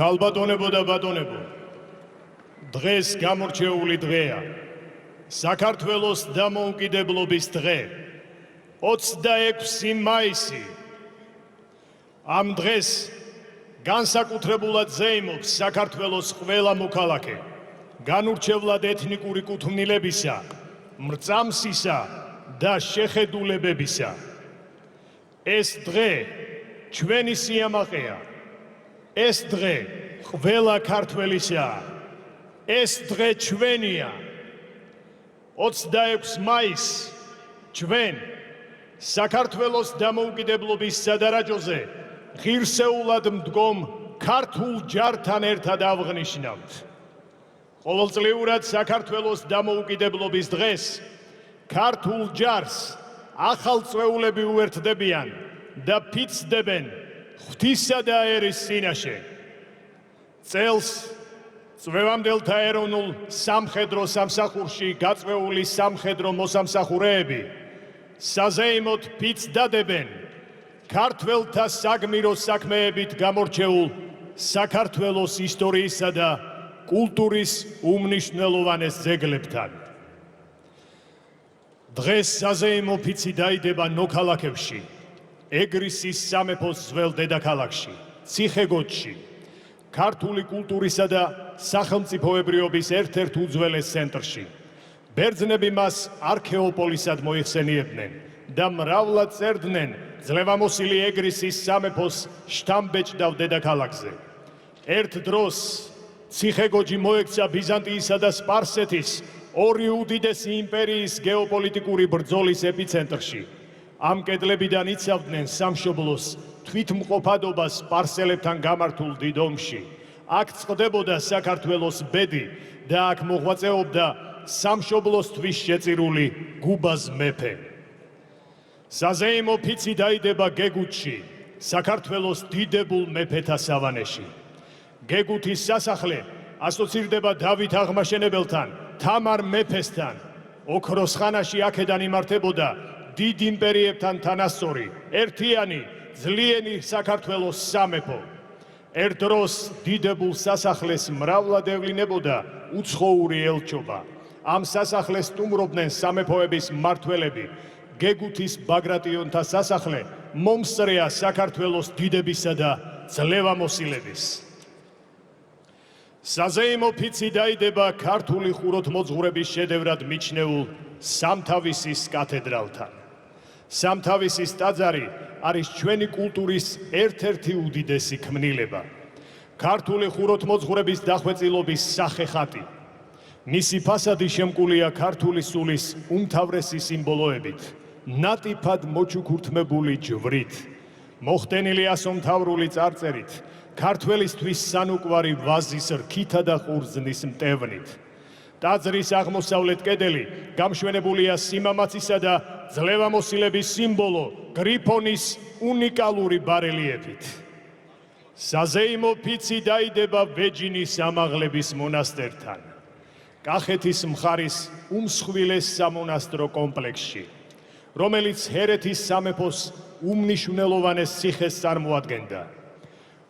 ქალბატონებო და ბატონებო, დღეს გამორჩეული დღეა. საქართველოს დამოუკიდებლობის დღე, 26 მაისი. ამ დღეს განსაკუთრებულად ზეიმობს საქართველოს ყველა მოქალაქე, განურჩევლად ეთნიკური კუთვნილებისა, მრწამსისა და შეხედულებებისა. ეს დღე ჩვენი სიამაყეა. ეს დღე ყველა ქართველისაა. ეს დღე ჩვენია. 26 მაისს ჩვენ საქართველოს დამოუკიდებლობის სადარაჯოზე ღირსეულად მდგომ ქართულ ჯართან ერთად ავღნიშნავთ. ყოველწლიურად საქართველოს დამოუკიდებლობის დღეს ქართულ ჯარს ახალწლეულები უერთდებიან და ფიცდებენ ღვთისა და ერის წინაშე. წელს წვევამდელთა ეროვნულ სამხედრო სამსახურში გაწვეული სამხედრო მოსამსახურეები საზეიმოდ ფიცდადებენ ქართველთა საგმირო საქმეებით გამორჩეულ საქართველოს ისტორიისა და კულტურის უმნიშვნელოვანეს ძეგლებთან. დღეს საზეიმო ფიცი დაიდება ნოქალაქებში, ეგრისის სამეფოს ძველ დედაქალაქში, ციხეგოჯში, ქართული კულტურისა და სახელმწიფოებრიობის ერთ-ერთ უძველეს ცენტრში. ბერძნები მას არქეოპოლისად მოიხსენიებდნენ და მრავლად წერდნენ ძლევამოსილი ეგრისის სამეფოს შთამბეჭდავ დედაქალაქზე. ერთ დროს ციხეგოჯი მოექცა ბიზანტიისა და სპარსეთის ორი უდიდესი იმპერიის გეოპოლიტიკური ბრძოლის ეპიცენტრში. ამ კედლებიდან იცავდნენ სამშობლოს თვითმყოფადობას სპარსელებთან გამართულ დიდ ომში. აქ წყდებოდა საქართველოს ბედი და აქ მოღვაწეობდა სამშობლოსთვის შეწირული გუბაზ მეფე. საზეიმო ფიცი დაიდება გეგუთში, საქართველოს დიდებულ მეფეთა სავანეში. გეგუთის სასახლე ასოცირდება დავით აღმაშენებელთან, თამარ მეფესთან. ოქროს ხანაში აქედან იმართებოდა დიდ იმპერიებთან თანასწორი, ერთიანი, ძლიერი საქართველოს სამეფო. ერთ დროს დიდებულ სასახლეს მრავლად ევლინებოდა უცხოური ელჩობა. ამ სასახლეს სტუმრობდნენ სამეფოების მმართველები. გეგუთის ბაგრატიონთა სასახლე მომსწრეა საქართველოს დიდებისა და ძლევამოსილების. საზეიმო ფიცი დაიდება ქართული ხუროთმოძღვრების შედევრად მიჩნეულ სამთავისის კათედრალთან. სამთავისის ტაძარი არის ჩვენი კულტურის ერთ-ერთი უდიდესი ქმნილება. ქართული ხუროთმოძღვრების დახვეწილობის სახეხატი. მისი ფასადი შემკულია ქართული სულის უმთავრესი სიმბოლოებით, ნატიფად მოჩუქურთმებული ჯვრით, მოხდენილი ასომთავრული წარწერით, ქართველისთვის სანუკვარი ვაზის რქითა და ყურძნის მტევნით. ტაძრის აღმოსავლეთ კედელი გამშვენებულია სიმამაცისა და ძლევამოსილების სიმბოლო გრიფონის უნიკალური ბარელიეფით. საზეიმო ფიცი დაიდება ვეჯინის ამაღლების მონასტერთან, კახეთის მხარის უმსხვილეს სამონასტრო კომპლექსში, რომელიც ჰერეთის სამეფოს უმნიშვნელოვანეს ციხეს წარმოადგენდა.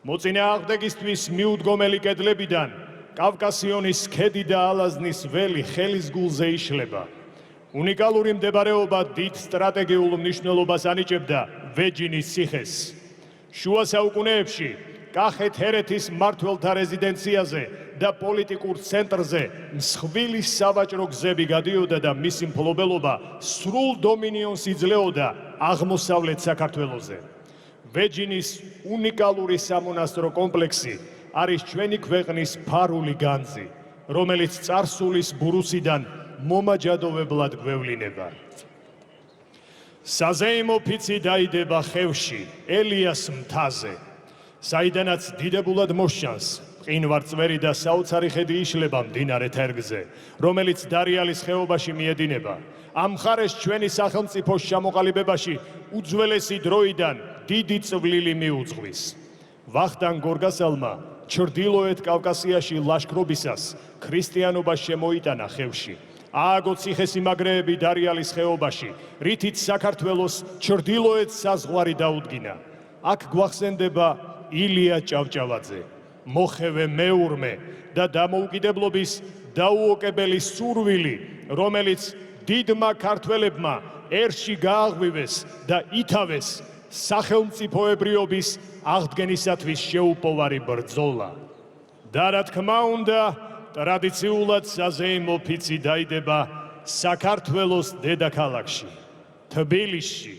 მოწინააღმდეგისთვის მიუდგომელი კედლებიდან კავკასიონის ქედი და ალაზნის ველი ხელის გულზე იშლება. უნიკალური მდებარეობა დიდ სტრატეგიულ მნიშვნელობას ანიჭებდა ვეჯინის ციხეს. შუა საუკუნეებში კახეთ-ჰერეთის მმართველთა რეზიდენციაზე და პოლიტიკურ ცენტრზე მსხვილი სავაჭრო გზები გადიოდა და მისი მფლობელობა სრულ დომინიონს იძლეოდა აღმოსავლეთ საქართველოზე. ვეჯინის უნიკალური სამონასტრო კომპლექსი არის ჩვენი ქვეყნის ფარული განძი, რომელიც წარსულის ბურუსიდან მომაჯადოვებლად გვევლინება. საზეიმო ფიცი დაიდება ხევში, ელიას მთაზე, საიდანაც დიდებულად მოსჩანს მყინვარწვერი და საოცარი ხედი იშლება მდინარე თერგზე, რომელიც დარიალის ხეობაში მიედინება. ამ მხარეს ჩვენი სახელმწიფოს ჩამოყალიბებაში უძველესი დროიდან დიდი წვლილი მიუძღვის. ვახტანგ გორგასალმა ჩრდილოეთ კავკასიაში ლაშქრობისას ქრისტიანობა შემოიტანა ხევში. ააგო ციხესიმაგრეები დარიალის ხეობაში, რითიც საქართველოს ჩრდილოეთ საზღვარი დაუდგინა. აქ გვახსენდება ილია ჭავჭავაძე. მოხევე მეურმე და დამოუკიდებლობის დაუოკებელი სურვილი, რომელიც დიდმა ქართველებმა ერში გააღვივეს და ითავეს სახელმწიფოებრიობის აღდგენისათვის შეუპოვარი ბრძოლა. და რა თქმა უნდა, ტრადიციულად საზეიმო ფიცი დაიდება საქართველოს დედაქალაქში, თბილისში.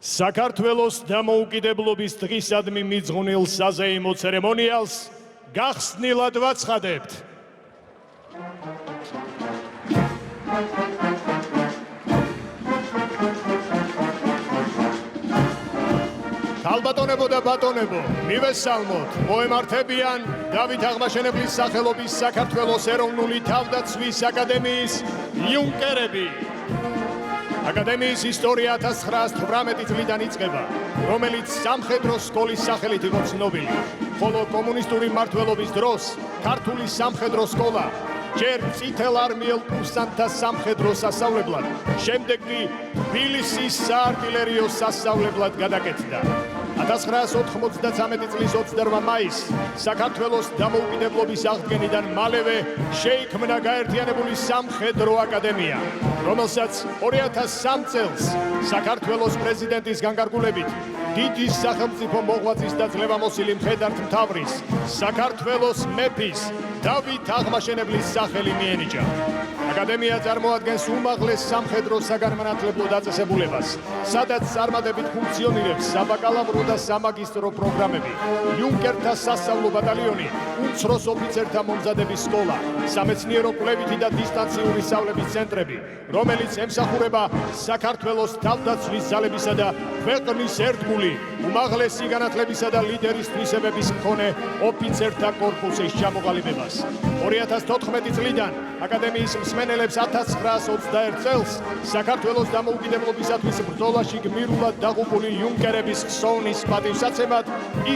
საქართველოს დამოუკიდებლობის დღისადმი მიძღვნილ საზეიმო ცერემონიალს გახსნილად ვაცხადებთ. ქალბატონებო და ბატონებო, მივესალმოთ, მოემართებიან დავით აღმაშენებლის სახელობის საქართველოს ეროვნული თავდაცვის აკადემიის იუნკერები. აკადემიის ისტორია 1918 წლიდან იწყება, რომელიც სამხედრო სკოლის სახელით იყო ცნობილი, ხოლო კომუნისტური მმართველობის დროს ქართული სამხედრო სკოლა ჯერ წითელ არმიელ კურსანტთა სამხედრო სასწავლებლად, შემდეგ კი თბილისის საარტილერიო სასწავლებლად გადაკეთდა. 1993 წლის 28 მაისს საქართველოს დამოუკიდებლობის აღდგენიდან მალევე შეიქმნა გაერთიანებული სამხედრო აკადემია, რომელსაც 2003 წელს საქართველოს პრეზიდენტის განკარგულებით დიდი სახელმწიფო მოღვაწის და ძლევამოსილი მხედართმთავრის საქართველოს მეფის დავით აღმაშენებლის სახელი მიენიჭა. აკადემია წარმოადგენს უმაღლეს სამხედრო საგანმანათლებლო დაწესებულებას, სადაც წარმატებით ფუნქციონირებს საბაკალავრო და სამაგისტრო პროგრამები, იუნკერთა სასწავლო ბატალიონი, უმცროს ოფიცერთა მომზადების სკოლა, სამეცნიერო კვლევითი და დისტანციური სწავლების ცენტრები, რომელიც ემსახურება საქართველოს თავდაცვის ძალებისა და ქვეყნის ერთგული, უმაღლესი განათლებისა და ლიდერის თვისებების მქონე ოფიცერთა კორპუსის ჩამოყალიბებას. 2014 წლიდან აკადემიის მსმენელებს 1921 წელს საქართველოს დამოუკიდებლობისათვის ბრძოლაში გმირულად დაღუპული იუნკერების ხსოვნის პატივსაცემად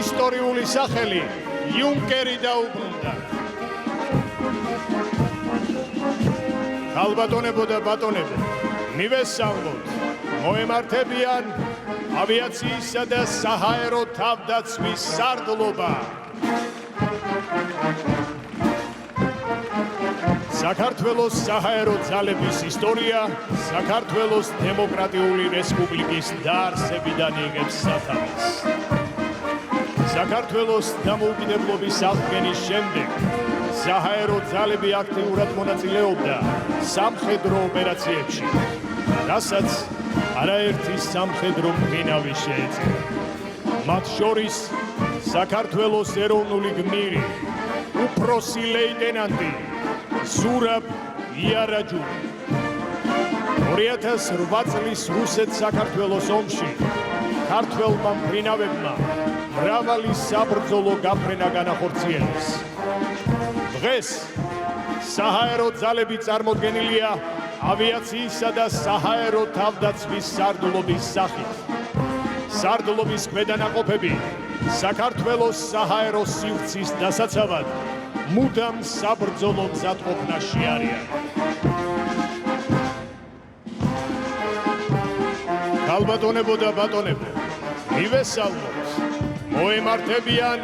ისტორიული სახელი იუნკერი დაუბრუნდა. ქალბატონებო და ბატონებო, მივესალმოთ, მოემართებიან ავიაციისა და საჰაერო თავდაცვის სარდლობა. საქართველოს საჰაერო ძალების ისტორია საქართველოს დემოკრატიული რესპუბლიკის დაარსებიდან იღებს სათავეს. საქართველოს დამოუკიდებლობის აღდგენის შემდეგ საჰაერო ძალები აქტიურად მონაწილეობდა სამხედრო ოპერაციებში, რასაც არაერთი სამხედრო მფრინავი შეეწირა. მათ შორის საქართველოს ეროვნული გმირი, უფროსი ლეიტენანტი ზურაბ იარაჯური. 2008 წლის რუსეთ-საქართველოს ომში ქართველმა მფრინავებმა მრავალი საბრძოლო გაფრენა განახორციელეს. დღეს საჰაერო ძალები წარმოდგენილია ავიაციისა და საჰაერო თავდაცვის სარდლობის სახით. სარდლობის ქვედანაყოფები საქართველოს საჰაერო სივრცის დასაცავად მუდამ საბრძოლო მზადყოფნაში არიან. ქალბატონებო და ბატონებო, მივესალმოთ, მოემართებიან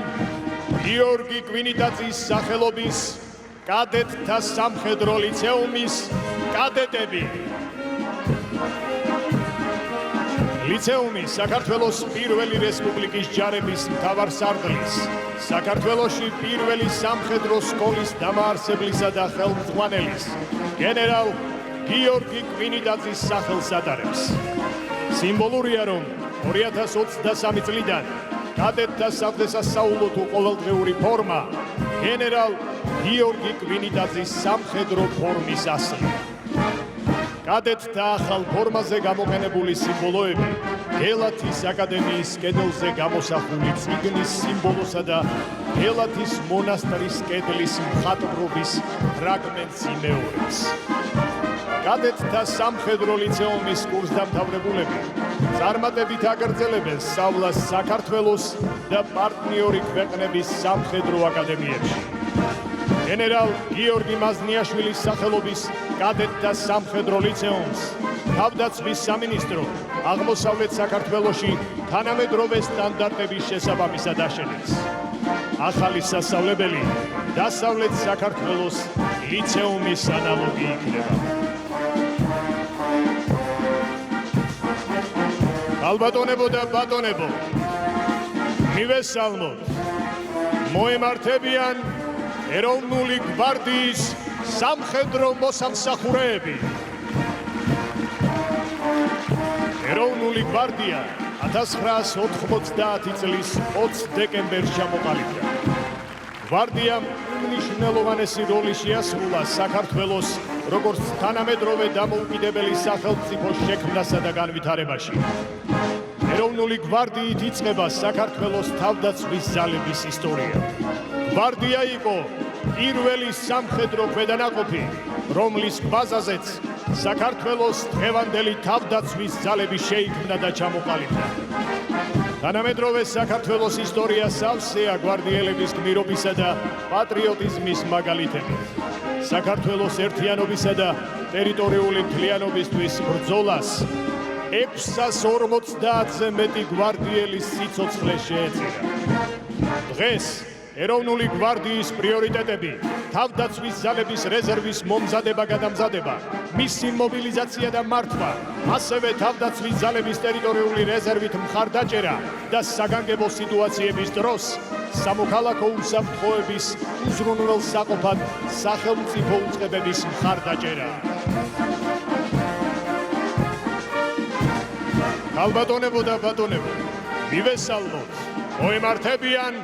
გიორგი კვინიტაძის სახელობის კადეტთა სამხედრო ლიცეუმის კადეტები. ლიცეუმი საქართველოს პირველი რესპუბლიკის ჯარების მთავარსარდლის, საქართველოში პირველი სამხედრო სკოლის დამაარსებლისა და ხელმძღვანელის, გენერალ გიორგი კვინიტაძის სახელს ატარებს. სიმბოლურია, რომ 2023 წლიდან კადეტთა საღვთისმსაულოთო ყოველდღიური ფორმა გენერალ გიორგი კვინიტაძის სამხედრო ფორმის ასლი. კადეტთა ახალ ფორმაზე გამოყენებული სიმბოლოები გელათის აკადემიის კედელზე გამოსახული წიგნის სიმბოლოსა და გელათის მონასტრის კედლის მხატვრობის ფრაგმენტს იმეორებს. კადეტთა სამხედრო ლიცეუმის კურსდამთავრებულები წარმატებით აგრძელებენ სწავლას საქართველოს და პარტნიორი ქვეყნების სამხედრო აკადემიებში. გენერალ გიორგი მაზნიაშვილის სახელობის კადეტთა სამხედრო ლიცეუმს თავდაცვის სამინისტრო აღმოსავლეთ საქართველოში თანამედროვე სტანდარტების შესაბამისად აშენებს. ახალი სასწავლებელი დასავლეთ საქართველოს ლიცეუმის ანალოგი იქნება. ალბატონებო და ბატონებო, მივესალმოთ, მოემართებიან ეროვნული გვარდიის სამხედრო მოსამსახურეები. ეროვნული გვარდია 1990 წლის 20 დეკემბერს ჩამოყალიბდა. გვარდიამ უმნიშვნელოვანესი როლი შეასრულა საქართველოს როგორც თანამედროვე დამოუკიდებელი სახელმწიფოს შექმნასა და განვითარებაში. ეროვნული გვარდიით იწყება საქართველოს თავდაცვის ძალების ისტორია. გვარდია იყო პირველი სამხედრო ქვედანაყოფი, რომლის ბაზაზეც საქართველოს დღევანდელი თავდაცვის ძალები შეიქმნა და ჩამოყალიბდა. თანამედროვე საქართველოს ისტორია სავსეა გვარდიელების გმირობისა და პატრიოტიზმის მაგალითებით. საქართველოს ერთიანობისა და ტერიტორიული მთლიანობისთვის ბრძოლას 650-ზე მეტი გვარდიელის სიცოცხლე შეეწირა. დღეს ეროვნული გვარდიის პრიორიტეტები, თავდაცვის ძალების რეზერვის მომზადება-გადამზადება, მისი მობილიზაცია და მართვა, ასევე თავდაცვის ძალების ტერიტორიული რეზერვით მხარდაჭერა და საგანგებო სიტუაციების დროს სამოქალაქო უსაფრთხოების უზრუნველსაყოფად სახელმწიფო უწყებების მხარდაჭერა. ალბატონებო და ბატონებო, მივესალმოთ, მოემართებიან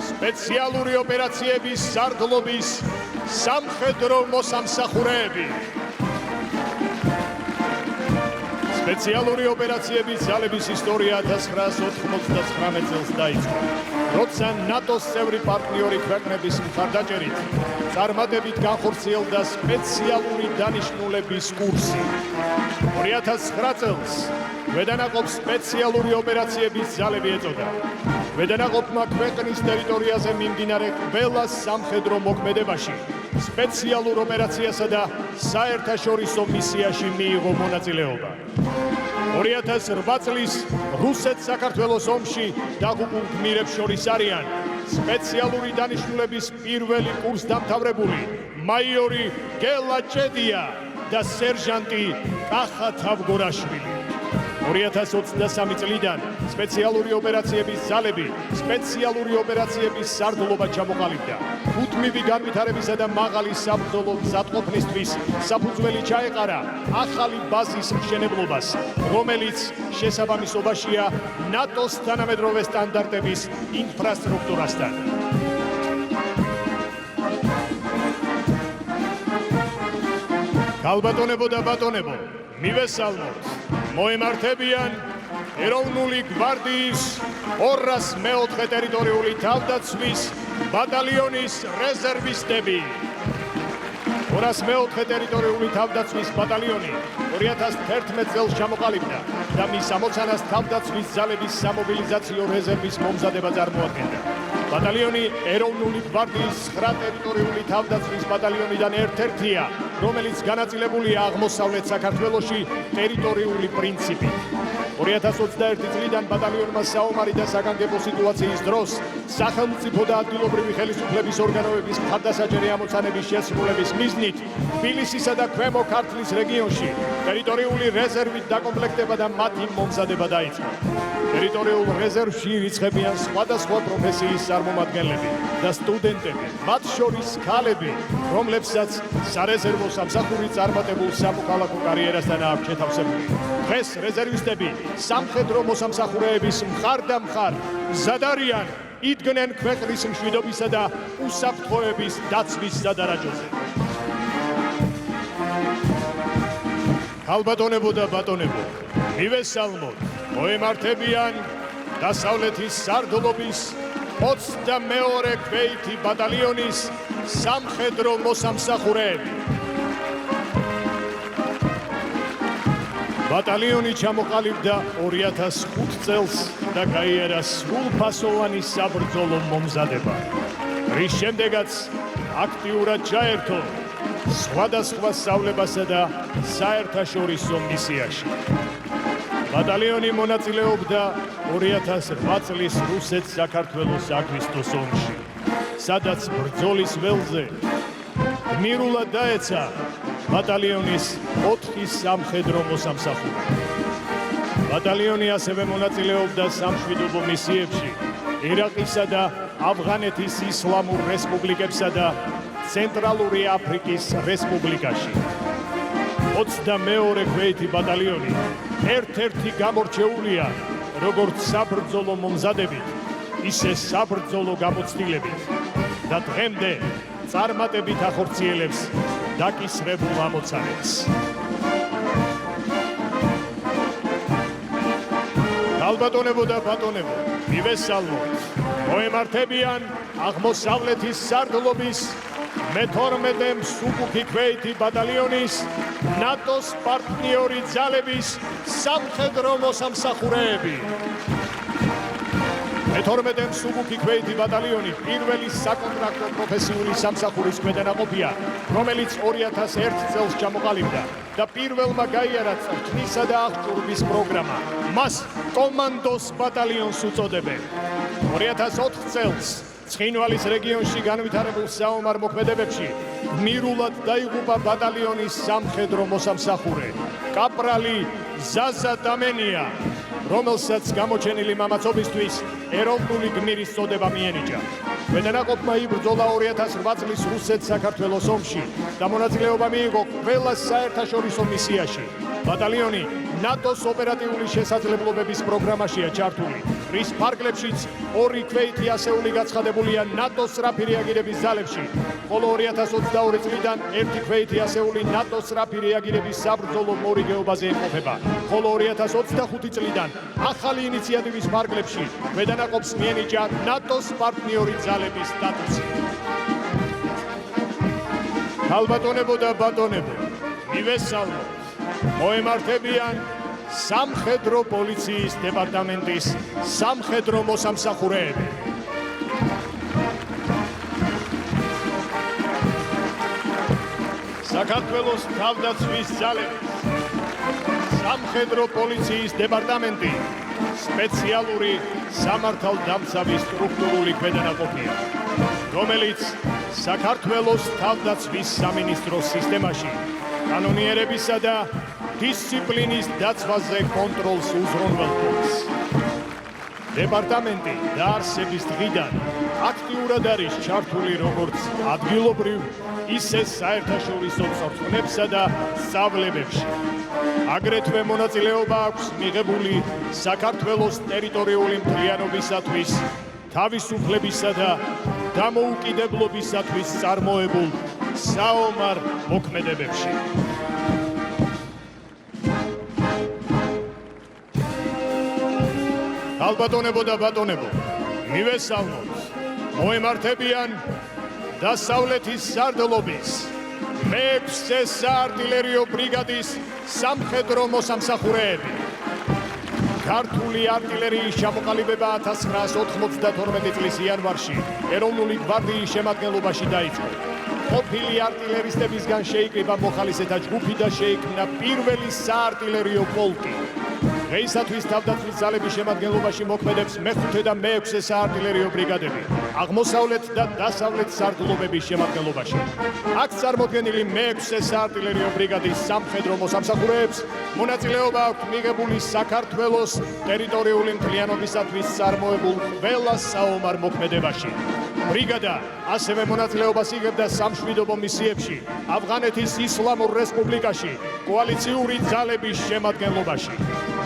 სპეციალური ოპერაციების სარდლობის სამხედრო მოსამსახურეები. სპეციალური ოპერაციების ძალების ისტორია 1999 წელს დაიწყო, როცა ნატოს წევრი პარტნიორი ქვეყნების მხარდაჭერით წარმატებით განხორციელდა სპეციალური დანიშნულების კურსი. 2009 წელს ქვედანაყოფს სპეციალური ოპერაციების ძალები ეწოდა. ქვედანაყოფმა ქვეყნის ტერიტორიაზე მიმდინარე ყველა სამხედრო მოქმედებაში, სპეციალურ ოპერაციასა და საერთაშორისო მისიაში მიიღო მონაწილეობა. 2008 წლის რუსეთ-საქართველოს ომში დაღუპულ გმირებს შორის არიან სპეციალური დანიშნულების პირველი კურსდამთავრებული მაიორი გელა ჭედია და სერჟანტი კახა თავგორაშვილი. 2023 წლიდან სპეციალური ოპერაციების ძალები სპეციალური ოპერაციების სარდლობა ჩამოყალიბდა. უთმივი განვითარებისა და მაღალი საბრძოლო მზადყოფნისთვის საფუძველი ჩაეყარა ახალი ბაზის მშენებლობას, რომელიც შესაბამისობაშია ნატოს თანამედროვე სტანდარტების ინფრასტრუქტურასთან. ალბატონებო და ბატონებო, მივესალმოთ, მოემართებიან ეროვნული გვარდიის 204 ტერიტორიული თავდაცვის ბატალიონის რეზერვისტები. 204 ტერიტორიული თავდაცვის ბატალიონი 2011 წელს ჩამოყალიბდა და მის ამოცანას თავდაცვის ძალების სამობილიზაციო რეზერვის მომზადება წარმოადგენდა. ბატალიონი ეროვნული გვარდიის 9 ტერიტორიული თავდაცვის ბატალიონიდან ერთ-ერთია, რომელიც განაწილებულია აღმოსავლეთ საქართველოში ტერიტორიული პრინციპით. 2021 წლიდან ბატალიონმა საომარი და საგანგებო სიტუაციის დროს სახელმწიფო და ადგილობრივი ხელისუფლების ორგანოების მხარდასაჭერი ამოცანების შესრულების მიზნით თბილისისა და ქვემო ქართლის რეგიონში ტერიტორიული რეზერვით დაკომპლექტება და მათი მომზადება დაიწყო. ტერიტორიულ რეზერვში ირიცხებიან სხვადასხვა პროფესიის წარმომადგენლები და სტუდენტები, მათ შორის ქალები, რომლებსაც სარეზერვო სამსახური წარმატებულ სამოქალაქო კარიერასთან აქვს შეთავსებული. დღეს რეზერვისტები სამხედრო მოსამსახურეების მხარდამხარ მზად არიან, იდგნენ ქვეყნის მშვიდობისა და უსაფრთხოების დაცვის სადარაჯოზე. ალბატონებო და ბატონებო, მივესალმოთ, მოემართებიან დასავლეთის სარდლობის 22 ქვეითი ბატალიონის სამხედრო მოსამსახურეები. ბატალიონი ჩამოყალიბდა 2005 წელს და გაიარა სრულფასოვანი საბრძოლო მომზადება, რის შემდეგაც აქტიურად ჩაერთო სხვადასხვა სწავლებასა და საერთაშორისო მისიაში. ბატალიონი მონაწილეობდა 2008 წლის რუსეთ-საქართველოს აგვისტოს ომში. სადაც ბრძოლის ველზე გმირულად დაეცა ბატალიონის 4 სამხედრო მოსამსახურე. ბატალიონი ასევე მონაწილეობდა სამშვიდობო მისიებში ერაყისა და ავღანეთის ისლამურ რესპუბლიკებსა და ცენტრალური აფრიკის რესპუბლიკაში. 22 ქვეითი ბატალიონი ერთ-ერთი გამორჩეულია როგორც საბრძოლო მომზადებით, ისე საბრძოლო გამოცდილებით და დღემდე წარმატებით ახორციელებს დაკისრებულ ამოცანებს. ალბატონებო და ბატონებო, მივესალმოთ. მოემართებიან აღმოსავლეთის სარდლობის მე-12 მსუბუქი ქვეითი ბატალიონის ნატოს პარტნიორი ძალების სამხედრო მოსამსახურეები. მე-12 მსუბუქი ქვეითი ბატალიონი პირველი საკონტრაქტო პროფესიული სამსახურის ქვედანაყოფია, რომელიც 2001 წელს ჩამოყალიბდა და პირველმა გაიარა წვრთნისა და აღჭურვის პროგრამა. მას კომანდოს ბატალიონს უწოდებენ. 2004 წელს ცხინვალის რეგიონში განვითარებულ საომარ მოქმედებებში გმირულად დაიღუპა ბატალიონის სამხედრო მოსამსახურე კაპრალი ზაზა დამენია, რომელსაც გამოჩენილი მამაცობისთვის ეროვნული გმირის წოდება მიენიჭა. ქვედანაყოფმა იბრძოლა 2008 წლის რუსეთ-საქართველოს ომში და მონაწილეობა მიიღო ყველა საერთაშორისო მისიაში. ბატალიონი ნატოს ოპერატიული შესაძლებლობების პროგრამაშია ჩართული, რის ფარგლებშიც 2 ქვეითი ასეული გაცხადებულია ნატოს სწრაფი რეაგირების ძალებში, ხოლო 2022 წლიდან 1 ქვეითი ასეული ნატოს სწრაფი რეაგირების საბრძოლო მორიგეობაზე იმყოფება, ხოლო 2025 წლიდან ახალი ინიციატივის ფარგლებში ქვედანაყოფს მიენიჭა ნატოს პარტნიორი ძალების სტატუსი. ალბატონებო და ბატონებო, მივესალმოთ. მოემართებიან სამხედრო პოლიციის დეპარტამენტის სამხედრო მოსამსახურეები. საქართველოს თავდაცვის ძალების სამხედრო პოლიციის დეპარტამენტი სპეციალური სამართალდამცავი სტრუქტურული ქვედანაყოფია, რომელიც საქართველოს თავდაცვის სამინისტროს სისტემაში კანონიერებისა და დისციპლინის დაცვაზე კონტროლს უზრუნველყოფს. დეპარტამენტი დაარსების დღიდან აქტიურად არის ჩართული როგორც ადგილობრივ, ისე საერთაშორისო წვრთნებსა და სწავლებებში. აგრეთვე მონაწილეობა აქვს მიღებული საქართველოს ტერიტორიული მთლიანობისათვის, თავისუფლებისა და დამოუკიდებლობისათვის წარმოებულ საომარ მოქმედებებში. ალბატონებო და ბატონებო, მივესალმოთ. მოემართებიან დასავლეთის სარდლობის მე-6 საარტილერიო ბრიგადის სამხედრო მოსამსახურეები. ქართული არტილერიის ჩამოყალიბება 1992 წლის იანვარში ეროვნული გვარდიის შემადგენლობაში დაიწყო. ყოფილი არტილერისტებისგან შეიკრიბა მოხალისეთა ჯგუფი და შეიქმნა პირველი საარტილერიო პოლკი. დღეისათვის თავდაცვის ძალების შემადგენლობაში მოქმედებს მე-5 და მე-6 საარტილერიო ბრიგადები, აღმოსავლეთ და დასავლეთ სარდლობების შემადგენლობაში. აქ წარმოდგენილი მე-6 საარტილერიო ბრიგადის სამხედრო მოსამსახურეებს მონაწილეობა აქვს მიღებული საქართველოს ტერიტორიული მთლიანობისათვის წარმოებულ ყველა საომარ მოქმედებაში. ბრიგადა ასევე მონაწილეობას იღებდა სამშვიდობო მისიებში ავღანეთის ისლამურ რესპუბლიკაში კოალიციური ძალების შემადგენლობაში.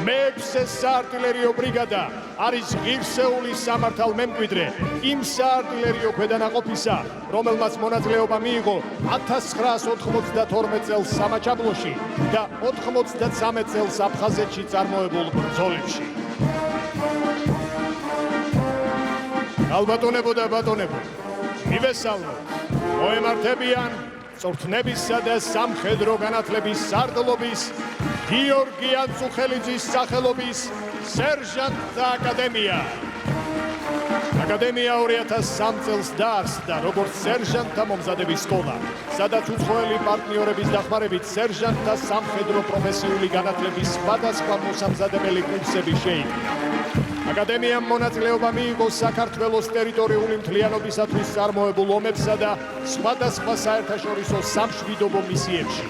მე-6 საარტილერიო ბრიგადა არის ღირსეული სამართალმემკვიდრე იმ საარტილერიო ქვედანაყოფისა, რომელმაც მონაწილეობა მიიღო 1992 წელს სამაჩაბლოში და 93 წელს აფხაზეთში წარმოებულ ბრძოლებში. ალბატონებო და ბატონებო, მივესალმოთ. მოემართებიან წვრთნებისა და სამხედრო განათლების სარდლობის გიორგი ანწუხელიძის სახელობის სერჟანტთა აკადემია. აკადემია 2003 წელს დაარსდა როგორც სერჟანტთა მომზადების სკოლა, სადაც უცხოელი პარტნიორების დახმარებით სერჟანტთა სამხედრო პროფესიული განათლების სხვადასხვა მოსამზადებელი კურსები შეიქმნა. აკადემიამ მონაწილეობა მიიღო საქართველოს ტერიტორიული მთლიანობისათვის წარმოებულ ომებსა და სხვადასხვა საერთაშორისო სამშვიდობო მისიებში.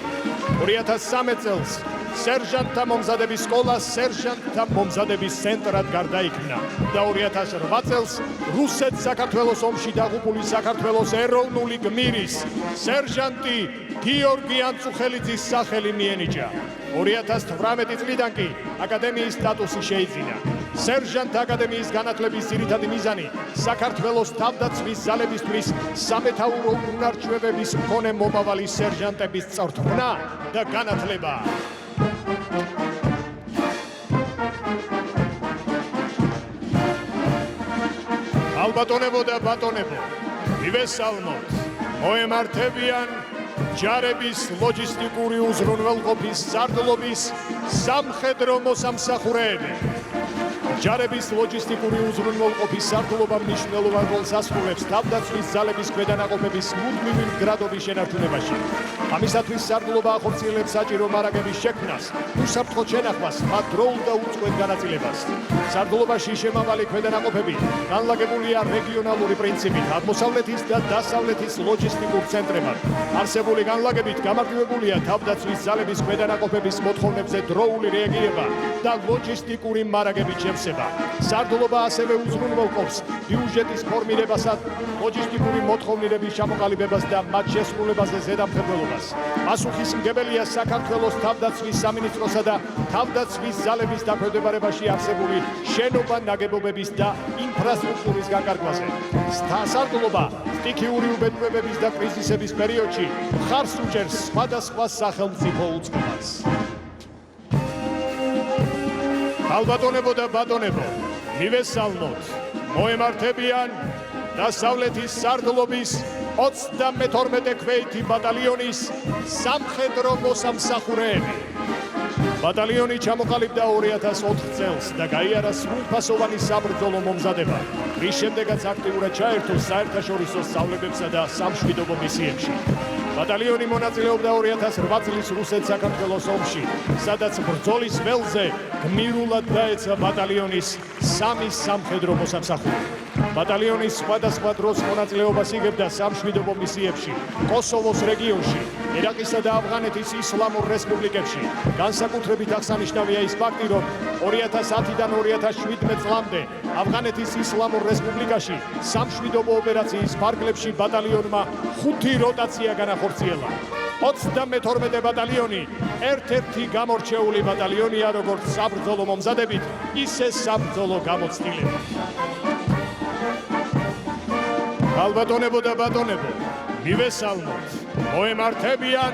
2013 წელს სერჟანტთა მომზადების სკოლა სერჟანტთა მომზადების ცენტრად გარდაიქმნა და 2008 წელს რუსეთ-საქართველოს ომში დაღუპული საქართველოს ეროვნული გმირის სერჟანტი გიორგი ანწუხელიძის სახელი მიენიჭა. 2018 წლიდან კი აკადემიის სტატუსი შეიძინა. სერჟანტთა აკადემიის განათლების ძირითადი მიზანი საქართველოს თავდაცვის ძალებისთვის სამეთაურო უნარჩვებების მქონე მომავალი სერჟანტების წვრთნა და განათლება. ალბატონებო და ბატონებო, მივესალმოთ, მოემართებიან ჯარების ლოჯისტიკური უზრუნველყოფის სარდლობის სამხედრო მოსამსახურეები. ჯარების ლოჯისტიკური უზრუნველყოფის სარდლობა მნიშვნელოვან როლს ასრულებს თავდაცვის ძალების ქვედანაყოფების მუდმივი მდგრადობის შენარჩუნებაში. ამისათვის სარდლობა ახორციელებს საჭირო მარაგების შექმნას, უსაფრთხო შენახვას, მათ დროულ და უწყვეტ განაწილებას. სარდლობაში შემავალი ქვედანაყოფები განლაგებულია რეგიონალური პრინციპით, აღმოსავლეთის და დასავლეთის ლოჯისტიკურ ცენტრებად. არსებული განლაგებით გამარტივებულია თავდაცვის ძალების ქვედანაყოფების მოთხოვნებზე დროული რეაგირება და ლოჯისტიკური მარაგების შევსება. სარდლობა ასევე უზრუნველყოფს ბიუჯეტის ფორმირებასა, ლოჯისტიკური მოთხოვნილების ჩამოყალიბებას და მათ შესრულებაზე ზედამხედველობას. პასუხისმგებელია საქართველოს თავდაცვის სამინისტროსა და თავდაცვის ძალების დაქვემდებარებაში არსებული შენობა-ნაგებობების და ინფრასტრუქტურის განკარგვაზე. სარდლობა სტიქიური უბედურებების და კრიზისების პერიოდში მხარს უჭერს სხვადასხვა სახელმწიფო უწყებას. ალბატონებო და ბატონებო, მივესალმოთ, მოემართებიან დასავლეთის სარდლობის 32 ქვეითი ბატალიონის სამხედრო მოსამსახურეები. ბატალიონი ჩამოყალიბდა 2004 წელს და გაიარა სრულფასოვანი საბრძოლო მომზადება, რის შემდეგაც აქტიურად ჩაერთო საერთაშორისო სწავლებებსა და სამშვიდობო მისიებში. ბატალიონი მონაწილეობდა 2008 წლის რუსეთ-საქართველოს ომში, სადაც ბრძოლის ველზე გმირულად დაეცა ბატალიონის 3 სამხედრო მოსამსახურე. ბატალიონი სხვადასხვა დროს მონაწილეობას იღებდა სამშვიდობო მისიებში, კოსოვოს რეგიონში, ერაყისა და ავღანეთის ისლამურ რესპუბლიკებში. განსაკუთრებით აღსანიშნავია ის ფაქტი, რომ 2010-დან 2017 წლამდე ავღანეთის ისლამურ რესპუბლიკაში სამშვიდობო ოპერაციის ფარგლებში ბატალიონმა 5 როტაცია განახორციელა. 32 ბატალიონი ერთ-ერთი გამორჩეული ბატალიონია როგორც საბრძოლო მომზადებით, ისე საბრძოლო გამოცდილებით. ალბატონებო და ბატონებო, მივესალმოთ, მოემართებიან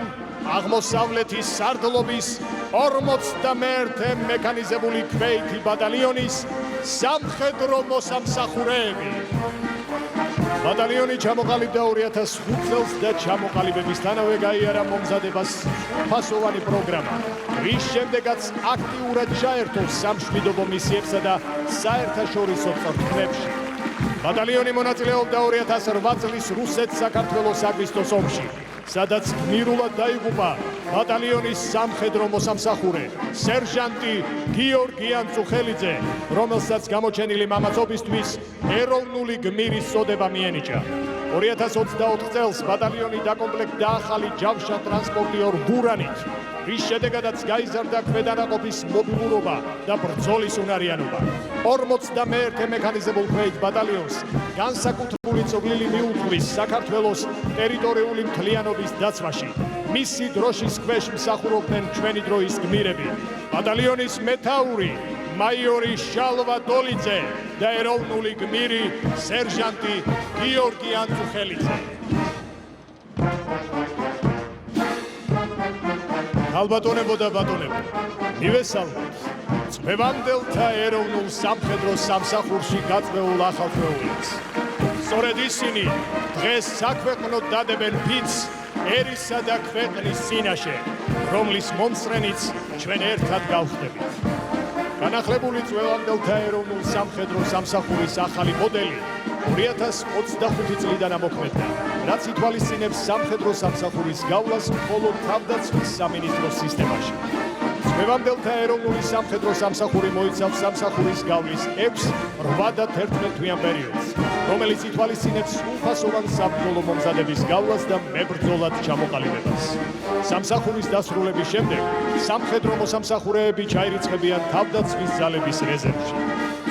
აღმოსავლეთის სარდლობის 51 მექანიზებული ქვეითი ბატალიონის სამხედრო მოსამსახურეები. ბატალიონი ჩამოყალიბდა 2005 წელს და ჩამოყალიბებისთანავე გაიარა მომზადებას ფასოვანი პროგრამა, რის შემდეგაც აქტიურად ჩაერთო სამშვიდობო მისიებსა და საერთაშორისო წვრთნებში. ბატალიონი მონაწილეობდა 2008 წლის რუსეთ-საქართველოს აგვისტოს ომში, სადაც გმირულად დაიღუპა ბატალიონის სამხედრო მოსამსახურე, სერჟანტი გიორგი ანწუხელიძე, რომელსაც გამოჩენილი მამაცობისთვის ეროვნული გმირის წოდება მიენიჭა. 2024 წელს ბატალიონი დაკომპლექტდა ახალი ჯავშა-ტრანსპორტიორ ბურანით, რის შედეგადაც გაიზარდა ქვედანაყოფის მობილურობა და ბრძოლის უნარიანობა. 51 მექანიზებულ ქვეით ბატალიონს განსაკუთრებული წვლილი მიუძღვის საქართველოს ტერიტორიული მთლიანობის დაცვაში. მისი დროშის ქვეშ მსახურობდნენ ჩვენი დროის გმირები, ბატალიონის მეთაური მაიორი შალვა დოლიძე და ეროვნული გმირი სერჟანტი გიორგი ანწუხელიძე. ალბატონებო და ბატონებო, მივესალმოთ, წვევამდელთა ეროვნულ სამხედრო სამსახურში გაწვეულ ახალწეულებს. სწორედ ისინი დღეს საქვეყნოდ დადებენ ფიცს ერისა და ქვეყნის წინაშე, რომლის მომსწრენიც ჩვენ ერთად გავხდებით. განახლებული წვევამდელთა ეროვნულ სამხედრო სამსახურის ახალი მოდელი 2025 წლიდან ამოქმედდა, რაც ითვალისწინებს სამხედრო სამსახურის გავლას მხოლოდ თავდაცვის სამინისტროს სისტემაში. წვევამდელთა ეროვნული სამხედრო სამსახური მოიცავს სამსახურის გავლის 6-8 და 11 თვიან პერიოდს, რომელიც ითვალისწინებს სრულფასოვან საბრძოლო მომზადების გავლას და მებრძოლად ჩამოყალიბებას. სამსახურის დასრულების შემდეგ სამხედრო მოსამსახურეები ჩაირიცხებიან თავდაცვის ძალების რეზერვში.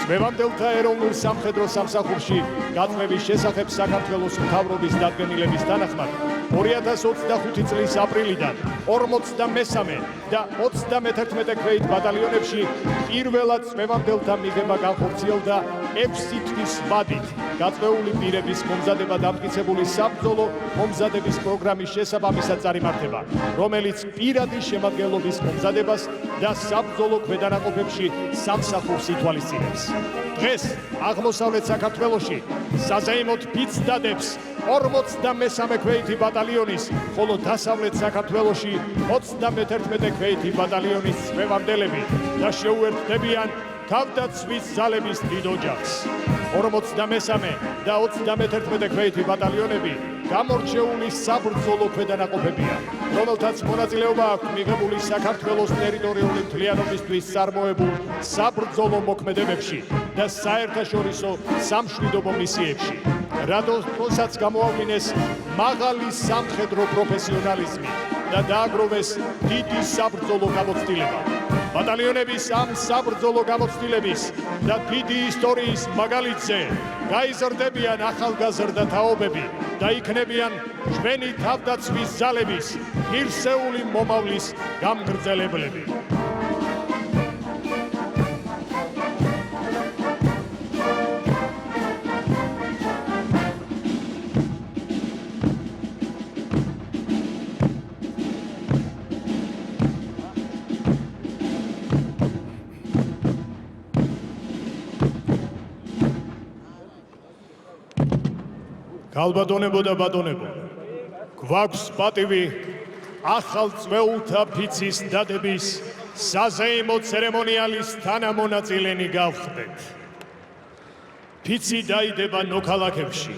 წვევამდელთა ეროვნულ სამხედრო სამსახურში გაწვევის შესახებ საქართველოს მთავრობის დადგენილების თანახმად 2025 წლის აპრილიდან 43 და 31 ქვეით ბატალიონებში პირველად წვევამდელთა მიღება განხორციელდა 6 თვის ვადით გაწვეული პირების მომზადება დამტკიცებული საბრძოლო მომზადების პროგრამის შესაბამისად წარიმართება, რომელიც პირადი შემადგენლობის მომზადებას და საბრძოლო ქვედანაყოფებში სამსახურს ითვალისწინებს. დღეს აღმოსავლეთ საქართველოში საზეიმოდ ფიცს დადებს 43 ქვეითი ბატალიონის, ხოლო დასავლეთ საქართველოში 31 ქვეითი ბატალიონის წვევამდელები და შეუერთდებიან თავდაცვის ძალების დიდ ოჯახს. 43 და 31 ქვეითი ბატალიონები გამორჩეული საბრძოლო ქვედანაყოფებია, რომელთაც მონაწილეობა აქვს მიღებული საქართველოს ტერიტორიული მთლიანობისთვის წარმოებულ საბრძოლო მოქმედებებში და საერთაშორისო სამშვიდობო მისიებში. რადგანაც გამოავლინეს მაღალი სამხედრო პროფესიონალიზმი და დააგროვეს დიდი საბრძოლო გამოცდილება. ბატალიონების ამ საბრძოლო გამოცდილების და დიდი ისტორიის მაგალითზე გაიზრდებიან ახალგაზრდა თაობები და იქნებიან ჩვენი თავდაცვის ძალების ღირსეული მომავლის გამგრძელებლები. Ალბატონებო და ბატონებო, გვაქვს პატივი ახალ წვეულთა ფიცის დადების საზეიმო ცერემონიალის თანამონაწილენი გავხდეთ. ფიცი დაიდება ნოქალაქებში.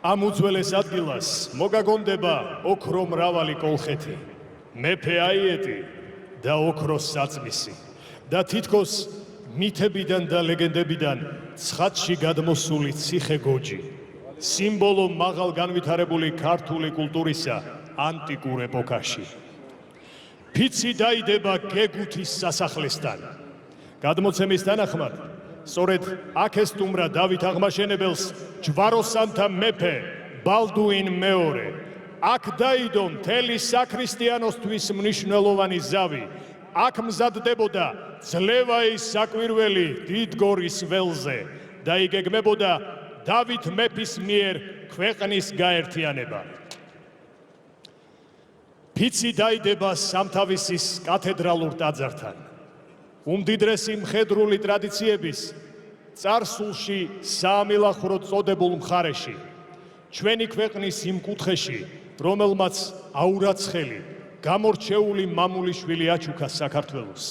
ამ უძველეს ადგილას მოგაგონდება ოქრო მრავალი კოლხეთი, მეფე აიეტი და ოქროს საწმისი და თითქოს მითებიდან და ლეგენდებიდან ცხადში გადმოსული ციხე გოჯი. სიმბოლო მაღალ განვითარებული ქართული კულტურისა ანტიკურ ეპოქაში. ფიცი დაიდება გეგუთის სასახლესთან. გადმოცემის თანახმად, სწორედ აქ ესტუმრა დავით აღმაშენებელს ჯვაროსანთა მეფე ბალდუინ მეორე. აქ დაიდო მთელი საქრისტიანოსთვის მნიშვნელოვანი ზავი. აქ მზადდებოდა ძლევაის საკვირველი დიდგორის ველზე და იგეგმებოდა დავით მეფის მიერ ქვეყნის გაერთიანება. ფიცი დაიდება სამთავისის კათედრალურ ტაძართან. უმდიდრესი მხედრული ტრადიციების წარსულში საამილახვროდ წოდებულ მხარეში, ჩვენი ქვეყნის იმ კუთხეში, რომელმაც აურაცხელი, გამორჩეული მამულიშვილი აჩუქა საქართველოს.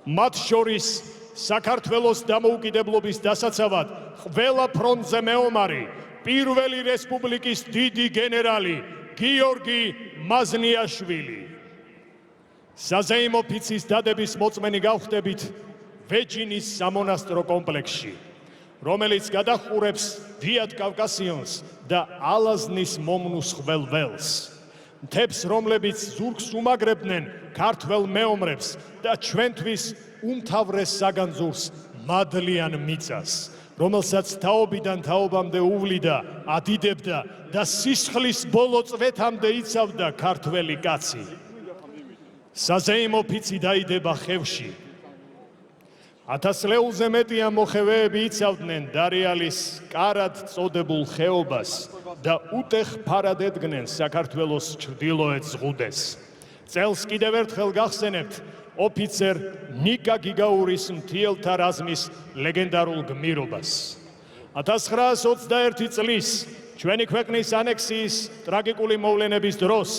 მათ შორის საქართველოს დამოუკიდებლობის დასაცავად ყველა ფრონტზე მეომარი, პირველი რესპუბლიკის დიდი გენერალი გიორგი მაზნიაშვილი. საზეიმო ფიცის დადების მოწმენი გავხდებით ვეჯინის სამონასტრო კომპლექსში, რომელიც გადაჰყურებს დიად კავკასიონს და ალაზნის მომნუსხველ ველს. მთებს, რომლებიც ზურგს უმაგრებდნენ ქართველ მეომრებს და ჩვენთვის უმთავრეს საგანძურს მადლიან მიწას, რომელსაც თაობიდან თაობამდე უვლიდა, ადიდებდა და სისხლის ბოლო წვეთამდე იცავდა ქართველი კაცი. საზეიმო ფიცი დაიდება ხევში. 1000 ლეულზე მეტი მოხევეები იცავდნენ დარიალის კარად წოდებულ ხეობას და უტეხ ფარად ედგნენ საქართველოს ჩრდილოეთ ზღუდეს. წელს კიდევ ერთხელ გახსენებთ ოფიცერ ნიკა გიგაურის მთიელთა რაზმის ლეგენდარულ გმირობას. 1921 წლის ჩვენი ქვეყნის ანექსიის ტრაგიკული მოვლენების დროს,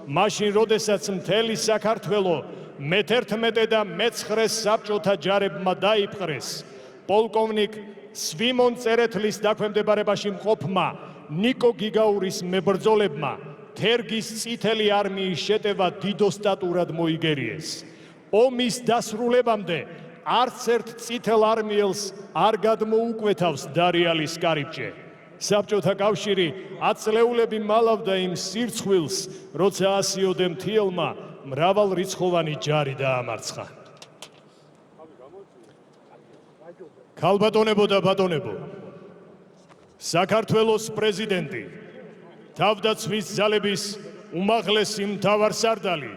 მაშინ როდესაც მთელი საქართველო მე-11 და მე-9 საბჭოთა ჯარებმა დაიპყრეს. პოლკოვნიკ სვიმონ წერეთლის დაქვემდებარებაში მყოფმა ნიკო გიგაურის მებრძოლებმა თერგის წითელი არმიის შეტევა დიდოსტატურად მოიგერიეს. ომის დასრულებამდე არც ერთ წითელ არმიელს არ გადმოუკვეთავს დარიალის კარიბჭე. საბჭოთა კავშირი ათწლეულები მალავდა იმ სირცხვილს, როცა ასიოდე მთიელმა მრავალრიცხოვანი ჯარი დაამარცხა. ქალბატონებო და ბატონებო, საქართველოს პრეზიდენტი, თავდაცვის ძალების უმაღლესი მთავარსარდალი,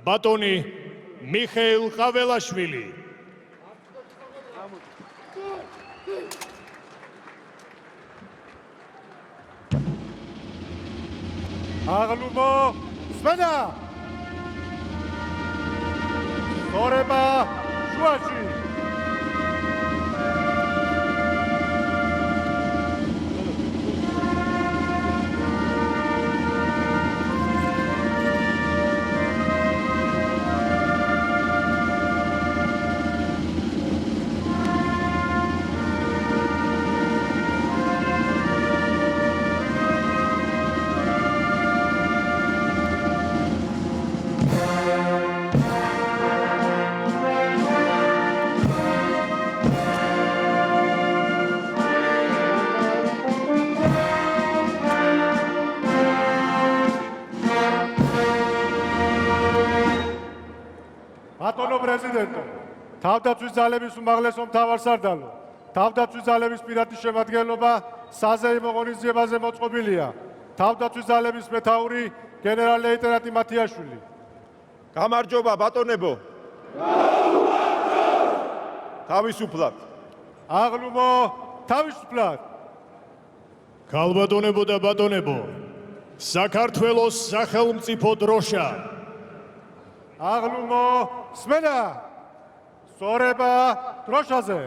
ბატონი მიხეილ ყაველაშვილი. აღლუმო სვენა! სწორება შუაში! ბატონო პრეზიდენტო, თავდაცვის ძალების უმაღლესო მთავარსარდალო, თავდაცვის ძალების პირადი შემადგენლობა საზეიმო ღონისძიებაზე მოწყობილია. თავდაცვის ძალების მეთაური გენერალ-ლეიტენანტი მათიაშვილი. გამარჯობა ბატონებო. თავისუფლად. აღლუმო თავისუფლად. ქალბატონებო და ბატონებო, საქართველოს სახელმწიფო დროშა. აღლუმო სმენა! სწორება დროშაზე!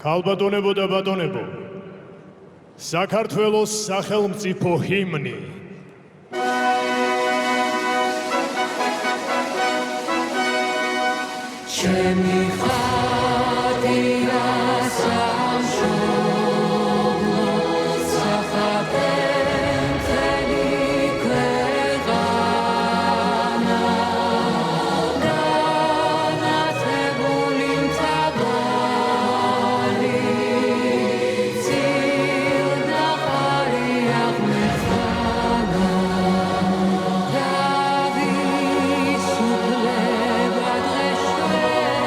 ქალბატონებო და ბატონებო, საქართველოს სახელმწიფო ჰიმნი. ჩემი ხატია სამშობლო, საფრთხელი ქვეყანა, განათებული მთავარი, წილნახარი აღმერთანა, დავითვლება დღეშველი.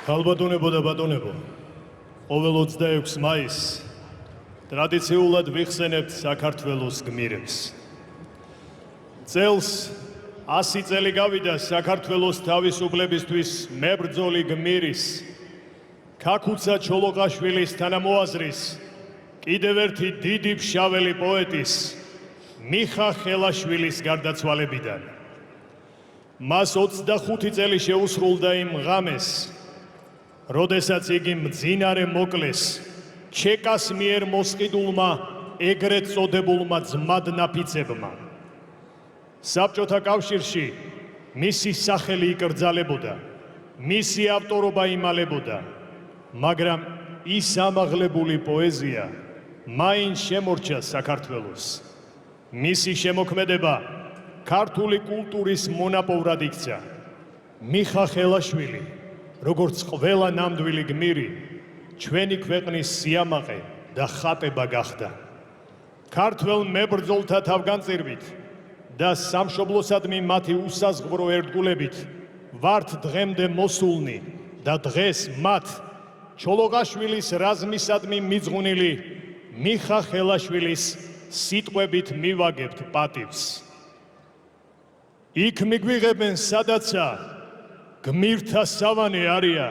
ქალბატონებო და ბატონებო, ყოველ 26 მაისს ტრადიციულად ვიხსენებთ საქართველოს გმირებს. წელს 100 წელი გავიდა საქართველოს თავისუფლებისთვის მებრძოლი გმირის, ქაქუცა ჩოლოყაშვილის თანამოაზრის, კიდევ ერთი დიდი ფშაველი პოეტის, მიხა ხელაშვილის გარდაცვალებიდან. მას 25 წელი შეუსრულდა იმ ღამეს, როდესაც იგი მძინარე მოკლეს ჩეკას მიერ მოსყიდულმა ეგრეთ წოდებულმა ძმად ნაფიცებმა. საბჭოთა კავშირში მისი სახელი იკრძალებოდა, მისი ავტორობა იმალებოდა, მაგრამ ის ამაღლებული პოეზია მაინც შემორჩა საქართველოს. მისი შემოქმედება ქართული კულტურის მონაპოვრად იქცა. მიხა ხელაშვილი, როგორც ყველა ნამდვილი გმირი, ჩვენი ქვეყნის სიამაყე და ხატება გახდა. ქართველ მებრძოლთა თავგანწირვით და სამშობლოსადმი მათი უსაზღვრო ერთგულებით ვართ დღემდე მოსულნი და დღეს მათ ჩოლოყაშვილის რაზმისადმი მიძღვნილი მიხა ხელაშვილის სიტყვებით მივაგებთ პატივს. იქ მიგვიღებენ სადაცა გმირთა სავანე არია,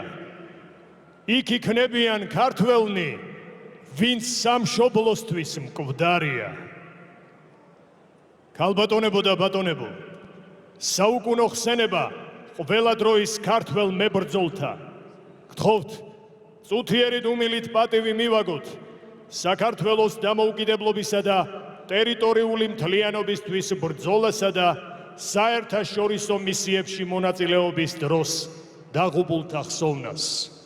იქ იქნებიან ქართველნი, ვინც სამშობლოსთვის მკვდარია. ქალბატონებო და ბატონებო, საუკუნო ხსენება ყველა დროის ქართველ მებრძოლთა. გთხოვთ, წუთიერი დუმილით პატივი მივაგოთ საქართველოს დამოუკიდებლობისა და ტერიტორიული მთლიანობისთვის ბრძოლასა და საერთაშორისო მისიებში მონაწილეობის დროს დაღუპულთა ხსოვნას.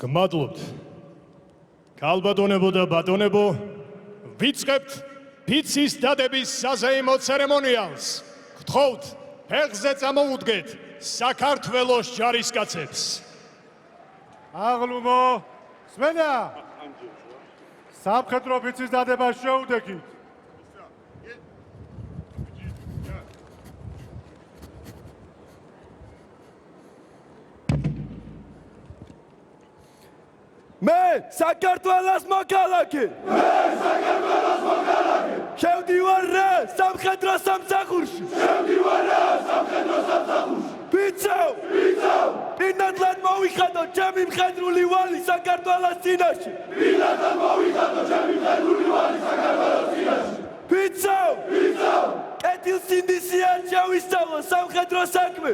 გმადლობთ, ქალბატონებო და ბატონებო, ვიწყებთ ფიცის დადების საზეიმო ცერემონიალს. გთხოვთ, ფეხზე წამოუდგეთ საქართველოს ჯარისკაცებს. აღლუმო, სმენა! სამხედრო ფიცის დადებას შეუდექით. მე საქართველოს მოქალაქე შევდივარ რა სამხედრო სამსახურში ბიჭო პირნათლად მოვიხადო ჩემი მხედრული ვალი საქართველოს წინაშე ბიჭო კეთილ სინდისია შევისწავლო სამხედრო საქმე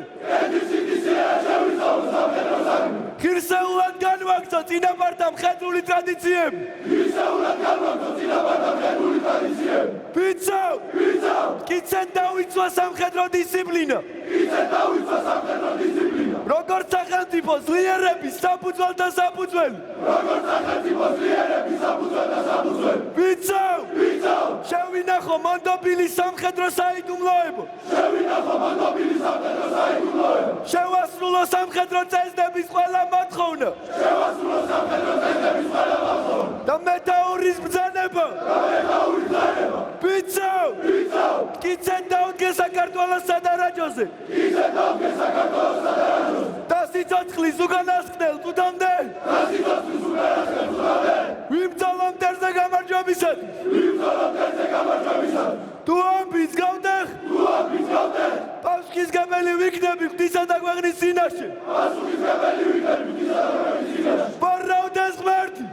ღირსეულად განვაგრძო წინაპართა მხედრული ტრადიციები. ბიჭო, კიცენ დავიცვა სამხედრო დისციპლინა. როგორც სახელმწიფო ძლიერების საფუძველი და საფუძველი. ბიჭო, შევინახო მონდობილი სამხედრო საიდუმლოებო. შევასრულო სამხედრო წესდების ყველა მოთხოვნა. და მეტაურის ბრძანება. ბიჭო, კიცენ დაუდგე საქართველოს სადარაჯოზე. და სიცოცხლის უკანასკნელ წუთამდე. ვიბრძოლო მტერზე გამარჯვებისათვის. თუ ამბის გავდეხ, პასუხისგებელი ვიქნები ღვთისა და ქვეყნის წინაშე. ვარავდეს ღმერთი.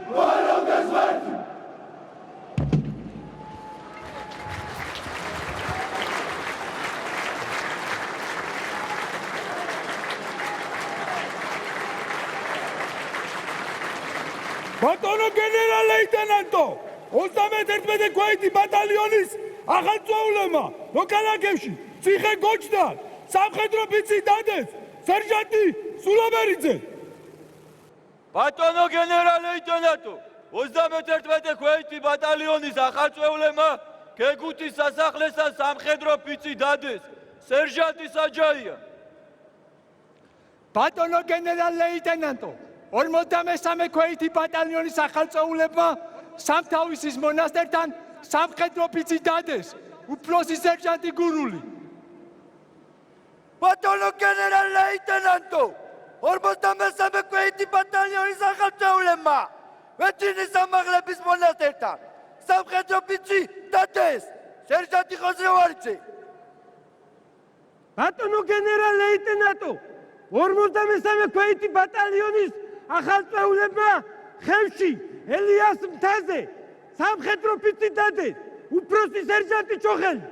ბატონო გენერალ-ლეიტენანტო, 31 გვაიტი ბატალიონის ახალწვეულებმა მოქალაქეში ციხე გოჩდა სამხედრო ფიცი დადეს სერჟანტი სულაბერიძე. ბატონო გენერალ-ლეიტენანტო, 31 ქვეითი ბატალიონის ახალწეულებმა გეგუთის სასახლესთან სამხედრო ფიცი დადეს. სერჟანტი საჯაია. ბატონო გენერალ-ლეიტენანტო, 53 ქვეითი ბატალიონის ახალწეულებმა სამთავისის მონასტერთან სამხედრო ფიცი დადეს. უფროსი სერჟანტი გურული. ბატონო გენერალ-ლეიტენანტო, 53 ქვეითი ბატალიონის ახალწეულებმა ვეჩინის სამაღლების მონასტერთან სამხედრო ფიცი დადეს. სერჟანტი ხოზრევარიძე. ბატონო გენერალ-ლეიტენანტო, 53 ქვეითი ბატალიონის ახალწეულებმა ხელში ელიას მთაზე სამხედრო ფიცი დადეს. უფროსი სერჟანტი ჩოხელი.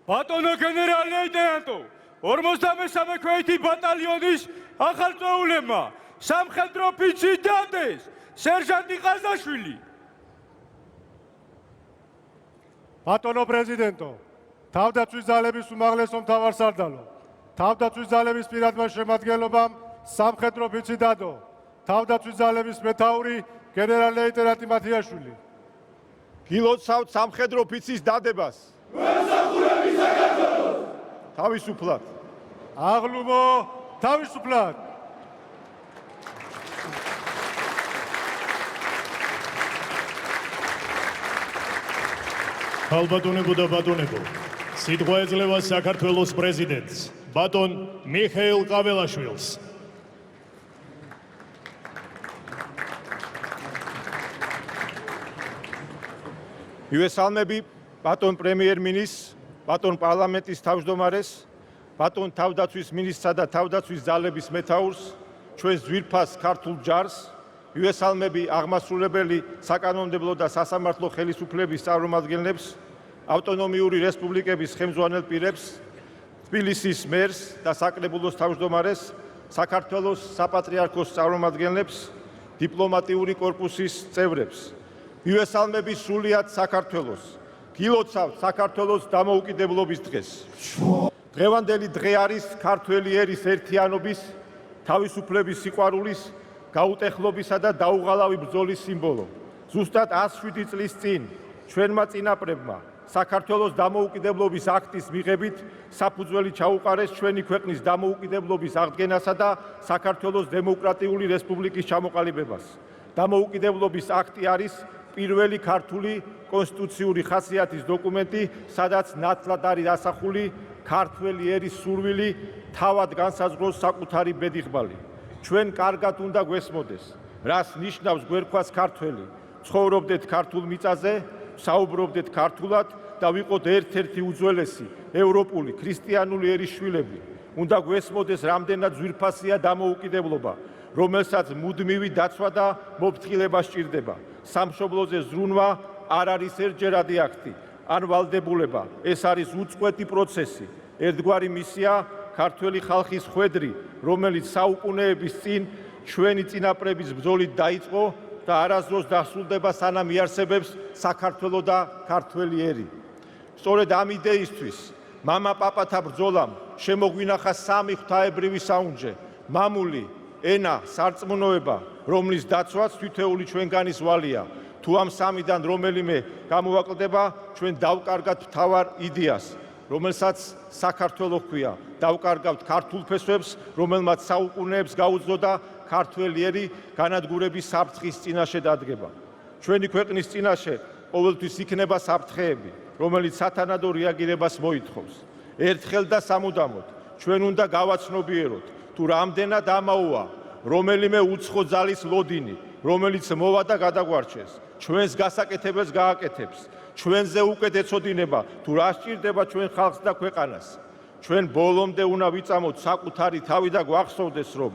ბატონო გენერალ-ლეიტენანტო, 53 ქვეითი ბატალიონის ახალწეულებმა სამხედრო ფიცი დადეს. სერჟანტი ყაზაშვილი. ბატონო პრეზიდენტო, თავდაცვის ძალების უმაღლესო მთავარსარდალო, თავდაცვის ძალების პირადმა შემადგენლობამ სამხედრო ფიცი დადო. თავდაცვის ძალების მეთაური გენერალ-ლეიტენანტი მათიაშვილი. გილოცავთ სამხედრო ფიცის დადებას. მოსახურები საქართველოს. თავისუფლად. აღლუმო თავისუფლად. ხალბატონებო და ბატონებო, სიტყვა ეძლევა საქართველოს პრეზიდენტს, ბატონ მიხეილ ყაველაშვილს. მივესალმები ბატონ პრემიერ-მინისტრს, ბატონ პარლამენტის თავმჯდომარეს, ბატონ თავდაცვის მინისტრსა და თავდაცვის ძალების მეთაურს, ჩვენს ძვირფას ქართულ ჯარს, მივესალმები აღმასრულებელი საკანონმდებლო და სასამართლო ხელისუფლების წარმომადგენლებს, ავტონომიური რესპუბლიკების ხელმძღვანელ პირებს, თბილისის მერს და საკრებულოს თავმჯდომარეს, საქართველოს საპატრიარქოს წარმომადგენლებს, დიპლომატიური კორპუსის წევრებს. მივესალმები სრულიად საქართველოს. გილოცავთ საქართველოს დამოუკიდებლობის დღეს. დღევანდელი დღე არის ქართველი ერის ერთიანობის, თავისუფლების სიყვარულის, გაუტეხლობისა და დაუღალავი ბრძოლის სიმბოლო. ზუსტად 107 წლის წინ ჩვენმა წინაპრებმა საქართველოს დამოუკიდებლობის აქტის მიღებით საფუძველი ჩაუყარეს ჩვენი ქვეყნის დამოუკიდებლობის აღდგენასა და საქართველოს დემოკრატიული რესპუბლიკის ჩამოყალიბებას. დამოუკიდებლობის აქტი არის პირველი ქართული კონსტიტუციური ხასიათის დოკუმენტი, სადაც ნათლად არის ასახული ქართველი ერის სურვილი თავად განსაზღვროს საკუთარი ბედიღბალი. ჩვენ კარგად უნდა გვესმოდეს, რას ნიშნავს გვერქვას ქართველი. ცხოვრობდეთ ქართულ მიწაზე, საუბრობდეთ ქართულად და ვიყოთ ერთ-ერთი უძველესი ევროპული ქრისტიანული ერის შვილები. უნდა გვესმოდეს, რამდენად ძვირფასია დამოუკიდებლობა, რომელსაც მუდმივი დაცვა და მოფრთხილება სჭირდება. სამშობლოზე ზრუნვა არ არის ერთჯერადი აქტი, ან ვალდებულება. ეს არის უწყვეტი პროცესი, ერთგვარი მისია, ქართველი ხალხის ხვედრი, რომელიც საუკუნეების წინ ჩვენი წინაპრების ბრძოლით დაიწყო და არასდროს დასრულდება, სანამ იარსებებს საქართველო და ქართველი ერი. სწორედ ამ იდეისთვის მამა-პაპათა ბრძოლამ შემოგვინახა სამი ღვთაებრივი საუნჯე: მამული, ენა, სარწმუნოება, რომლის დაცვაც თითოეული ჩვენგანის ვალია. თუ ამ სამიდან რომელიმე გამოვაკლდება, ჩვენ დავკარგავთ მთავარ იდეას, რომელსაც საქართველო ჰქვია. დავკარგავთ ქართულ ფესვებს, რომელმაც საუკუნეებს გაუძლო და ქართველი ერი განადგურების საფრთხის წინაშე დადგება. ჩვენი ქვეყნის წინაშე ყოველთვის იქნება საფრთხეები, რომელიც სათანადო რეაგირებას მოითხოვს. ერთხელ და სამუდამოდ ჩვენ უნდა გავაცნობიეროთ, თუ რამდენად ამაოა რომელიმე უცხო ძალის ლოდინი, რომელიც მოვა და გადაგვარჩეს, ჩვენს გასაკეთებელს გააკეთებს, ჩვენზე უკეთ ეცოდინება, თუ რა სჭირდება ჩვენ ხალხს და ქვეყანას. ჩვენ ბოლომდე უნდა ვიწამოთ საკუთარი თავი და გვახსოვდეს, რომ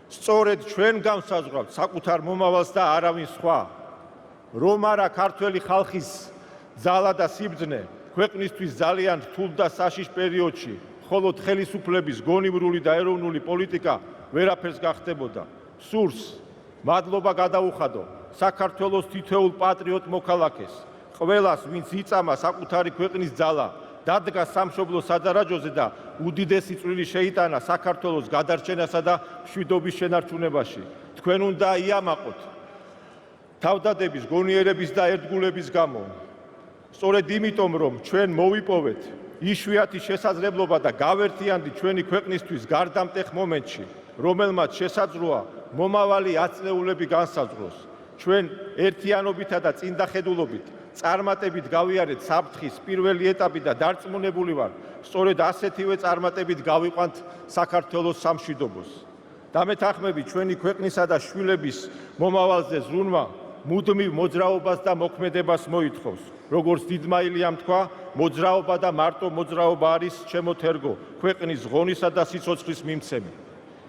სწორედ ჩვენ განსაზღვრავთ საკუთარ მომავალს და არავინ სხვა. რომ არა ქართველი ხალხის ძალა და სიბრძნე ქვეყნისთვის ძალიან რთულ და საშიშ პერიოდში, მხოლოდ ხელისუფლების გონივრული და ეროვნული პოლიტიკა ვერაფერს გახდებოდა. სურს მადლობა გადაუხადო საქართველოს თითოეულ პატრიოტ მოქალაქეს, ყველას, ვინც იწამა საკუთარი ქვეყნის ძალა, დადგა სამშობლოს სადარაჯოზე და უდიდესი წვლილი შეიტანა საქართველოს გადარჩენასა და მშვიდობის შენარჩუნებაში. თქვენ უნდა იამაყოთ თავდადების, გონიერების და ერთგულების გამო. სწორედ იმიტომ, რომ ჩვენ მოვიპოვეთ იშვიათი შესაძლებლობა და გავერთიანდით ჩვენი ქვეყნისთვის გარდამტეხ მომენტში, რომელმაც შესაძლოა მომავალი ათწლეულები განსაზღვროს. ჩვენ ერთიანობითა და წინდახედულობით წარმატებით გავიარეთ საფრთხის პირველი ეტაპი და დარწმუნებული ვარ, სწორედ ასეთივე წარმატებით გავიყვანთ საქართველოს სამშვიდობოს. დამეთანხმებით ჩვენი ქვეყნისა და შვილების მომავალზე ზრუნვა მუდმივ მოძრაობას და მოქმედებას მოითხოვს. როგორც დიდმა ილიამ თქვა, მოძრაობა და მარტო მოძრაობა არის ჩემო თერგო, ქვეყნის ღონისა და სიცოცხლის მიმცემი.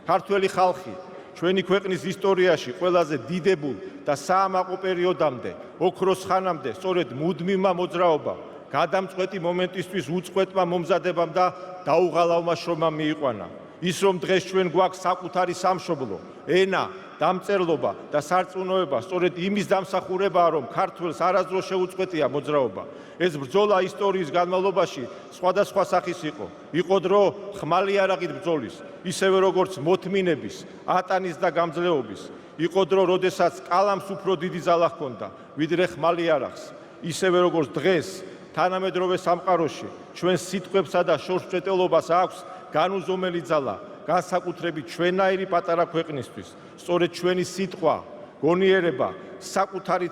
ქართველი ხალხი ჩვენი ქვეყნის ისტორიაში ყველაზე დიდებულ და საამაყო პერიოდამდე, ოქროს ხანამდე, სწორედ მუდმივმა მოძრაობამ, გადამწყვეტი მომენტისთვის უწყვეტმა მომზადებამ და დაუღალავმა შრომამ მიიყვანა. ის რომ დღეს ჩვენ გვაქვს საკუთარი სამშობლო, ენა, დამწერლობა და სარწმუნოება, სწორედ იმის დამსახურებაა, რომ ქართველს არასდროს შეუწყვეტია მოძრაობა. ეს ბრძოლა ისტორიის განმავლობაში სხვადასხვა სახის იყო. იყო დრო ხმალი იარაღით ბრძოლის, ისევე როგორც მოთმინების, ატანის და გამძლეობის. იყო დრო, როდესაც კალამს უფრო დიდი ძალა ჰქონდა, ვიდრე ხმალი იარაღს. ისევე როგორც დღეს თანამედროვე სამყაროში ჩვენ სიტყვებსა და შორსჭრეტელობას აქვს განუზომელი ძალა, განსაკუთრებით ჩვენაირი პატარა ქვეყნისთვის. სწორედ ჩვენი სიტყვა, გონიერება, საკუთარი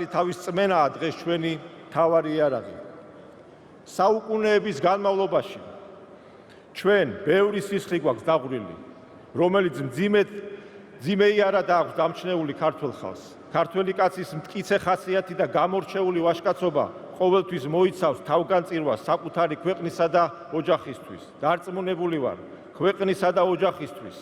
თავის წმენაა დღეს ჩვენი მთავარი იარაღი. საუკუნეების განმავლობაში ჩვენ ბევრი სისხლი გვაქვს დაღვრილი, რომელიც მძიმე იარაღი აქვს დამჩნეული ქართველ ხალხს. ქართველი კაცის მტკიცე ხასიათი და გამორჩეული ვაჟკაცობა ყოველთვის მოიცავს თავგანწირვას საკუთარი ქვეყნისა და ოჯახისთვის. დარწმუნებული ვარ, ქვეყნისა და ოჯახისთვის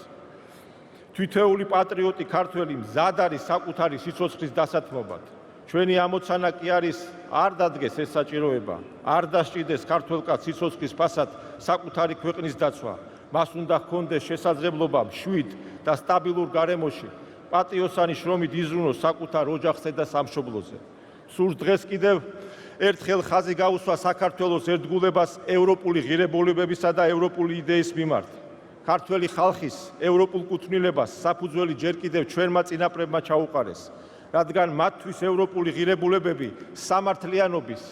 თითოეული პატრიოტი ქართველი მზად არის საკუთარი სიცოცხლის დასათმობად. ჩვენი ამოცანა კი არის არ დადგეს ეს საჭიროება, არ დასჭირდეს ქართველ კაცს სიცოცხლის ფასად საკუთარი ქვეყნის დაცვა. მას უნდა ჰქონდეს შესაძლებლობა მშვიდ და სტაბილურ გარემოში პატიოსანი შრომით იზრუნოს საკუთარ ოჯახზე და სამშობლოზე. სურს დღეს კიდევ ერთხელ ხაზი გაუსვა საქართველოს ერთგულებას ევროპული ღირებულებებისა და ევროპული იდეის მიმართ. ქართველი ხალხის ევროპულ კუთვნილებას საფუძველი ჯერ კიდევ ჩვენმა წინაპრებმა ჩაუყარეს, რადგან მათთვის ევროპული ღირებულებები სამართლიანობის,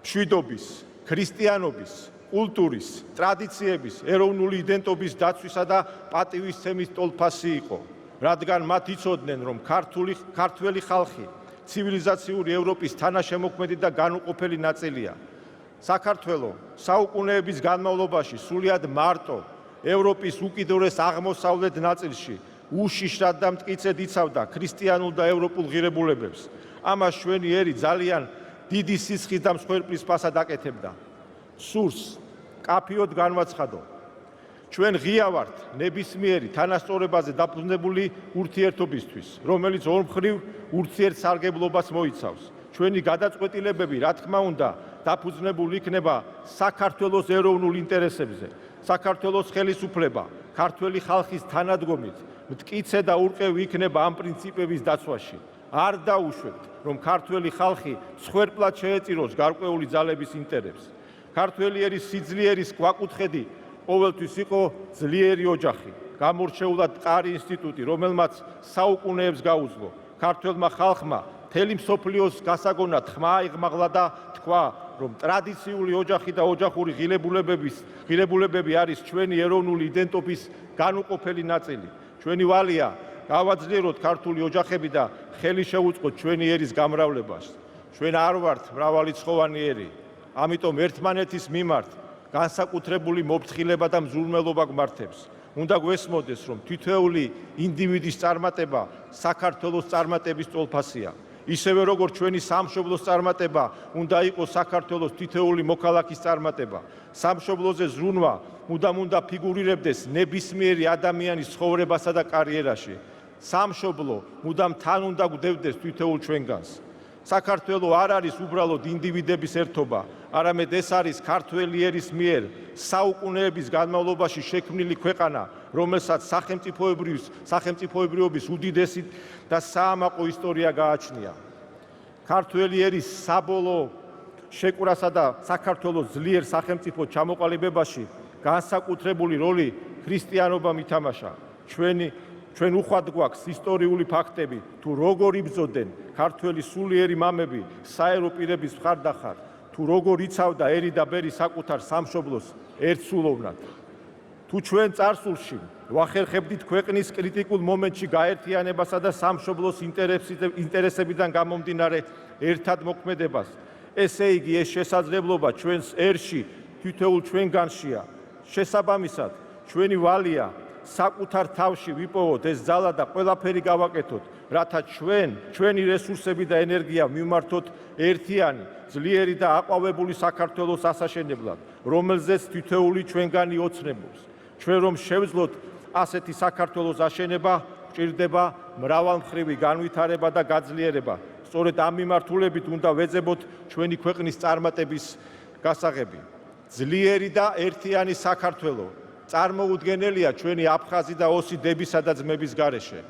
მშვიდობის, ქრისტიანობის, კულტურის, ტრადიციების, ეროვნული იდენტობის დაცვისა და პატივისცემის ტოლფასი იყო, რადგან მათ იცოდნენ, რომ ქართველი ხალხი ცივილიზაციური ევროპის თანაშემოქმედი და განუყოფელი ნაწილია. საქართველო საუკუნეების განმავლობაში სულიად მარტო ევროპის უკიდურეს აღმოსავლეთ ნაწილში უშიშრად და მტკიცედ იცავდა ქრისტიანულ და ევროპულ ღირებულებებს. ამას ჩვენი ერი ძალიან დიდი სისხლის და მსხვერპლის ფასად აკეთებდა. სურს კაფიოდ განვაცხადო, ჩვენ ღია ვართ ნებისმიერი თანასწორებაზე დაფუძნებული ურთიერთობისთვის, რომელიც ორმხრივ ურთიერთსარგებლობას მოიცავს. ჩვენი გადაწყვეტილებები, რა თქმა უნდა, დაფუძნებული იქნება საქართველოს ეროვნულ ინტერესებზე, საქართველოს ხელისუფლება, ქართველი ხალხის თანადგომით, მტკიცე და ურყევი იქნება ამ პრინციპების დაცვაში. არ დაუშვებთ, რომ ქართველი ხალხი მსხვერპლად შეეწიროს გარკვეული ძალების ინტერესს. ქართველი ერის სიძლიერის გვაკუთხედი ყოველთვის იყო ძლიერი ოჯახი, გამორჩეულად მყარი ინსტიტუტი, რომელმაც საუკუნეებს გაუძლო. ქართველმა ხალხმა მთელი მსოფლიოს გასაგონად ხმა აიღმაღლა და თქვა, რომ ტრადიციული ოჯახი და ოჯახური ღირებულებები არის ჩვენი ეროვნული იდენტობის განუყოფელი ნაწილი. ჩვენი ვალია გავაძლიეროთ ქართული ოჯახები და ხელი შევუწყოთ ჩვენი ერის გამრავლებას. ჩვენ არ ვართ მრავალრიცხოვანი ერი, ამიტომ ერთმანეთის მიმართ განსაკუთრებული მოფრთხილება და მზრუნველობა გვმართებს. უნდა გვესმოდეს, რომ თითოეული ინდივიდის წარმატება საქართველოს წარმატების ტოლფასია. ისევე როგორც ჩვენი სამშობლოს წარმატება უნდა იყოს საქართველოს თითოეული მოქალაქის წარმატება. სამშობლოზე ზრუნვა მუდამ უნდა ფიგურირებდეს ნებისმიერი ადამიანის ცხოვრებასა და კარიერაში. სამშობლო მუდამ თან უნდა გვდევდეს თითოეულ ჩვენგანს. საქართველო არ არის უბრალოდ ინდივიდების ერთობა, არამედ ეს არის ქართველი ერის მიერ საუკუნეების განმავლობაში შექმნილი ქვეყანა, რომელსაც სახელმწიფოებრიობის უდიდესი და საამაყო ისტორია გააჩნია. ქართველი ერის საბოლოო შეკვრასა და საქართველოს ძლიერ სახელმწიფო ჩამოყალიბებაში განსაკუთრებული როლი ქრისტიანობამ ითამაშა. ჩვენ უხვად გვაქვს ისტორიული ფაქტები, თუ როგორ იბრძოდნენ ქართველი სულიერი მამები საერო პირების მხარდახარ, თუ როგორ იცავდა ერი და ბერი საკუთარ სამშობლოს ერთსულოვნად. თუ ჩვენ წარსულში ვახერხებდით ქვეყნის კრიტიკულ მომენტში გაერთიანებასა და სამშობლოს ინტერესებიდან გამომდინარე ერთად მოქმედებას, ესე იგი ეს შესაძლებლობა ჩვენს ერში თითოეულ ჩვენგანშია. შესაბამისად, ჩვენი ვალია საკუთარ თავში ვიპოვოთ ეს ძალა და ყველაფერი გავაკეთოთ, რათა ჩვენი რესურსები და ენერგია მივმართოთ ერთიანი, ძლიერი და აყვავებული საქართველოს ასაშენებლად, რომელზეც თითოეული ჩვენგანი ოცნებობს. ჩვენ რომ შევძლოთ ასეთი საქართველოს აშენება, გვჭირდება მრავალმხრივი განვითარება და გაძლიერება. სწორედ ამ მიმართულებით უნდა ვეძებოთ ჩვენი ქვეყნის წარმატების გასაღები. ძლიერი და ერთიანი საქართველო წარმოუდგენელია ჩვენი აფხაზი და ოსი დებისა და ძმების გარეშე.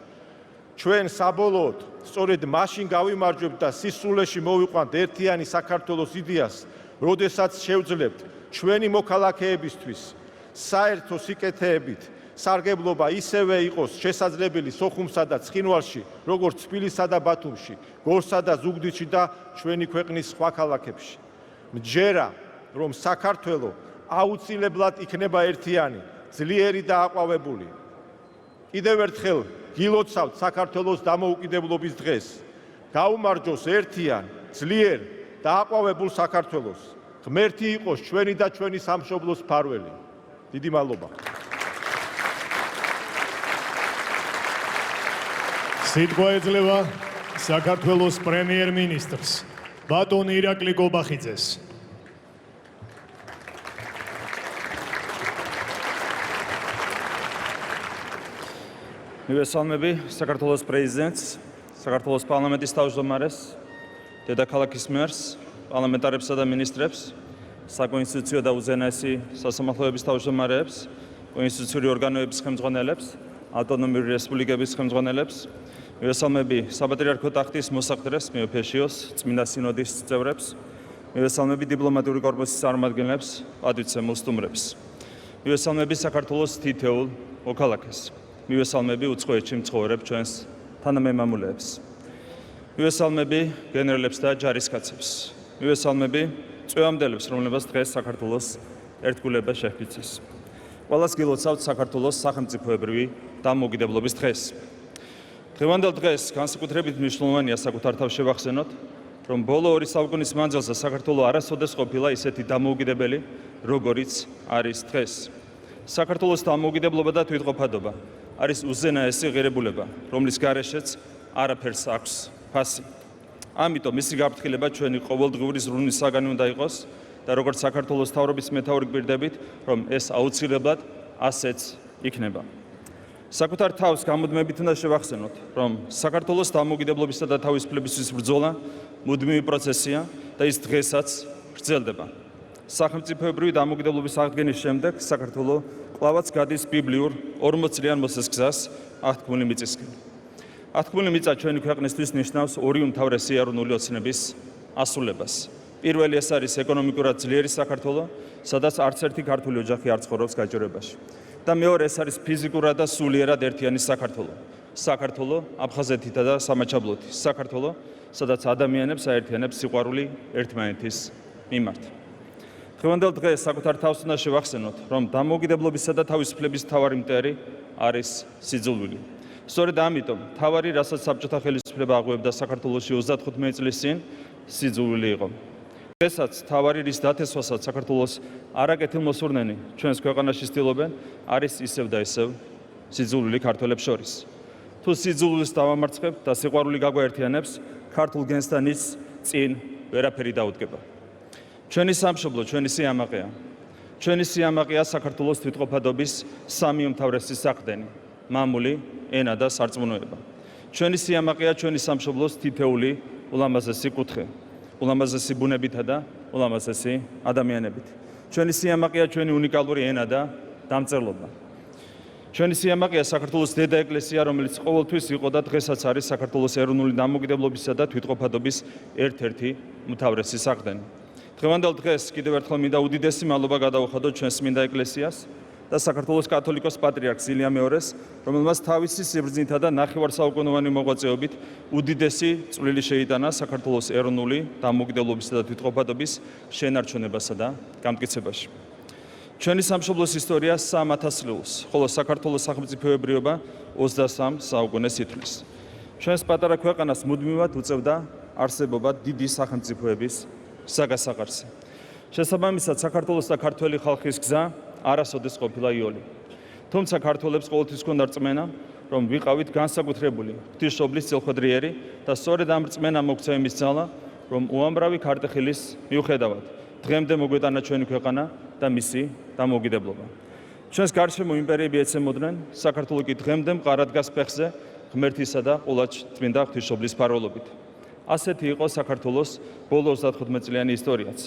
ჩვენ საბოლოოდ სწორედ მაშინ გავიმარჯვებთ და სისულეში მოვიყვანთ ერთიანი საქართველოს იდეას, როდესაც შევძლებთ ჩვენი მოქალაქეებისთვის საერთო სიკეთეებით სარგებლობა ისევე იყოს შესაძლებელი სოხუმსა და ცხინვალში, როგორც თბილისსა და ბათუმში, გორსა და ზუგდიდში და ჩვენი ქვეყნის სხვა ქალაქებში. მჯერა, რომ საქართველო აუცილებლად იქნება ერთიანი, ძლიერი და აყვავებული. კიდევ ერთხელ გილოცავთ საქართველოს დამოუკიდებლობის დღეს. გაუმარჯოს ერთიან, ძლიერ და აყვავებულ საქართველოს. ღმერთი იყოს ჩვენი და ჩვენი სამშობლოს მფარველი. დიდი მადლობა. სიტყვა ეძლევა საქართველოს პრემიერ-მინისტრს ბატონ ირაკლი გობახიძეს. მივესალმები საქართველოს პრეზიდენტს, საქართველოს პარლამენტის თავმჯდომარეს, დედაქალაქის მერს, პარლამენტარებსა და მინისტრებს, საკონსტიტუციო და უზენაესი სასამართლოების თავმჯდომარეებს, კონსტიტუციური ორგანოების ხელმძღვანელებს, ავტონომიური რესპუბლიკების ხელმძღვანელებს, მივესალმები საპატრიარქო ტახტის მოსაყდრეს, მეოფეშიოს, წმინდა სინოდის წევრებს, მივესალმები დიპლომატიური კორპუსის წარმომადგენლებს, პატივცემულ სტუმრებს. მივესალმები საქართველოს თითოეულ მოქალაქეს. მივესალმები უცხოეთში მცხოვრებ ჩვენს თანამემამულეებს. მივესალმები გენერლებს და ჯარისკაცებს. მივესალმები წვევამდელებს, რომლებსაც დღეს საქართველოს ერთგულება შეჰფიცეს. ყველას გილოცავთ საქართველოს სახელმწიფოებრივი დამოუკიდებლობის დღეს. დღევანდელ დღეს განსაკუთრებით მნიშვნელოვანია საკუთარ თავს შევახსენოთ, რომ ბოლო 2 საუკუნის მანძილზე საქართველო არასოდეს ყოფილა ისეთი დამოუკიდებელი, როგორიც არის დღეს. საქართველოს დამოუკიდებლობა და თვითყოფადობა არის უზენაესი ღირებულება, რომლის გარეშეც არაფერს აქვს ფასი. ამიტომ მისი გაფრთხილება ჩვენი ყოველდღიური ზრუნვის საგანი უნდა იყოს და როგორც საქართველოს მთავრობის მეთაური გვირდებით, რომ ეს აუცილებლად ასეც იქნება. საკუთარ თავს გამუდმებით უნდა შევახსენოთ, რომ საქართველოს დამოუკიდებლობისა და თავისუფლებისთვის ბრძოლა მუდმივი პროცესია და ის დღესაც გრძელდება. სახელმწიფოებრივი დამოუკიდებლობის აღდგენის შემდეგ საქართველო კვლავაც გადის ბიბლიურ 40 წლიან მოსეს გზას აღთქმული მიწისკენ. აღთქმული მიწა ჩვენი ქვეყნისთვის ნიშნავს ორი უმთავრესი ეროვნული ოცნების ასრულებას. პირველი ეს არის ეკონომიკურად ძლიერი საქართველო, სადაც არც ერთი ქართული ოჯახი არ ცხოვრობს გაჭირვებაში. და მეორე ეს არის ფიზიკურად და სულიერად ერთიანი საქართველო. საქართველო აფხაზეთითა და სამაჩაბლოთი. საქართველო, სადაც ადამიანებს აერთიანებს სიყვარული ერთმანეთის მიმართ. დღევანდელ დღეს საკუთარ თავს უნდა შევახსენოთ, რომ დამოუკიდებლობისა და თავისუფლების მთავარი მტერი არის სიძულვილი. სწორედ ამიტომ მთავარი, რასაც საბჭოთა ხელისუფლება აღვევდა საქართველოში 35 წლის წინ, სიძულვილი იყო. დღესაც მთავარი, რის დათესვასაც საქართველოს არაკეთილმოსურნენი ჩვენს ქვეყანაში ცდილობენ, არის ისევ და ისევ სიძულვილი ქართველებს შორის. თუ სიძულვილს დავამარცხებთ და სიყვარული გაგვაერთიანებს, ქართულ გენსთან ის წინ ვერაფერი დაუდგება. ჩვენი სამშობლო, ჩვენი სიამაყეა. ჩვენი სიამაყეა საქართველოს თვითყოფადობის სამი უმთავრესი საყრდენი: მამული, ენა და სარწმუნოება. ჩვენი სიამაყეა ჩვენი სამშობლოს თითოეული ულამაზესი კუთხე, ულამაზესი ბუნებითა და ულამაზესი ადამიანებით. ჩვენი სიამაყეა ჩვენი უნიკალური ენა და დამწერლობა. ჩვენი სიამაყეა საქართველოს დედა ეკლესია, რომელიც ყოველთვის იყო და დღესაც არის საქართველოს ეროვნული დამოუკიდებლობისა და თვითყოფადობის ერთ-ერთი უმთავრესი საყრდენი. დღევანდელ დღეს კიდევ ერთხელ მინდა უდიდესი მადლობა გადავუხადოთ ჩვენს წმინდა ეკლესიას, და საქართველოს კათოლიკოს პატრიარქს ილია მეორეს, რომელმაც თავისი სიბრძნითა და ნახევარსაუკუნოვანი მოღვაწეობით უდიდესი წვლილი შეიტანა საქართველოს ეროვნული დამოუკიდებლობისა და თვითყოფადობის შენარჩუნებასა და გამტკიცებაში. ჩვენი სამშობლოს ისტორია 300 წელს, ხოლო საქართველოს სახელმწიფოებრიობა 23 საუკუნეს ითვლის. ჩვენს პატარა ქვეყანას მუდმივად უწევდა არსებობა დიდი სახელმწიფოების საგასაყარზე. შესაბამისად, საქართველოს და ქართველი ხალხის გზა არასოდეს ყოფილა იოლი. თუმცა ქართველებს ყოველთვის ჰქონდა რწმენა, რომ ვიყავით განსაკუთრებული ღვთისმშობლის წილხვედრიერი და სწორედ ამ რწმენამ მოგვცა იმის ძალა, რომ უამრავი ქარტეხილის მიუხედავად დღემდე მოგვეტანა ჩვენი ქვეყანა და მისი დამოუკიდებლობა. ჩვენს გარშემო იმპერიები ეცემოდნენ, საქართველო კი დღემდე მყარად დგას ფეხზე ღმერთისა და ყოლად წმინდა ღვთისმშობლის ფარველობით. ასეთი იყო საქართველოს ბოლო 35 წლიანი ისტორიაც.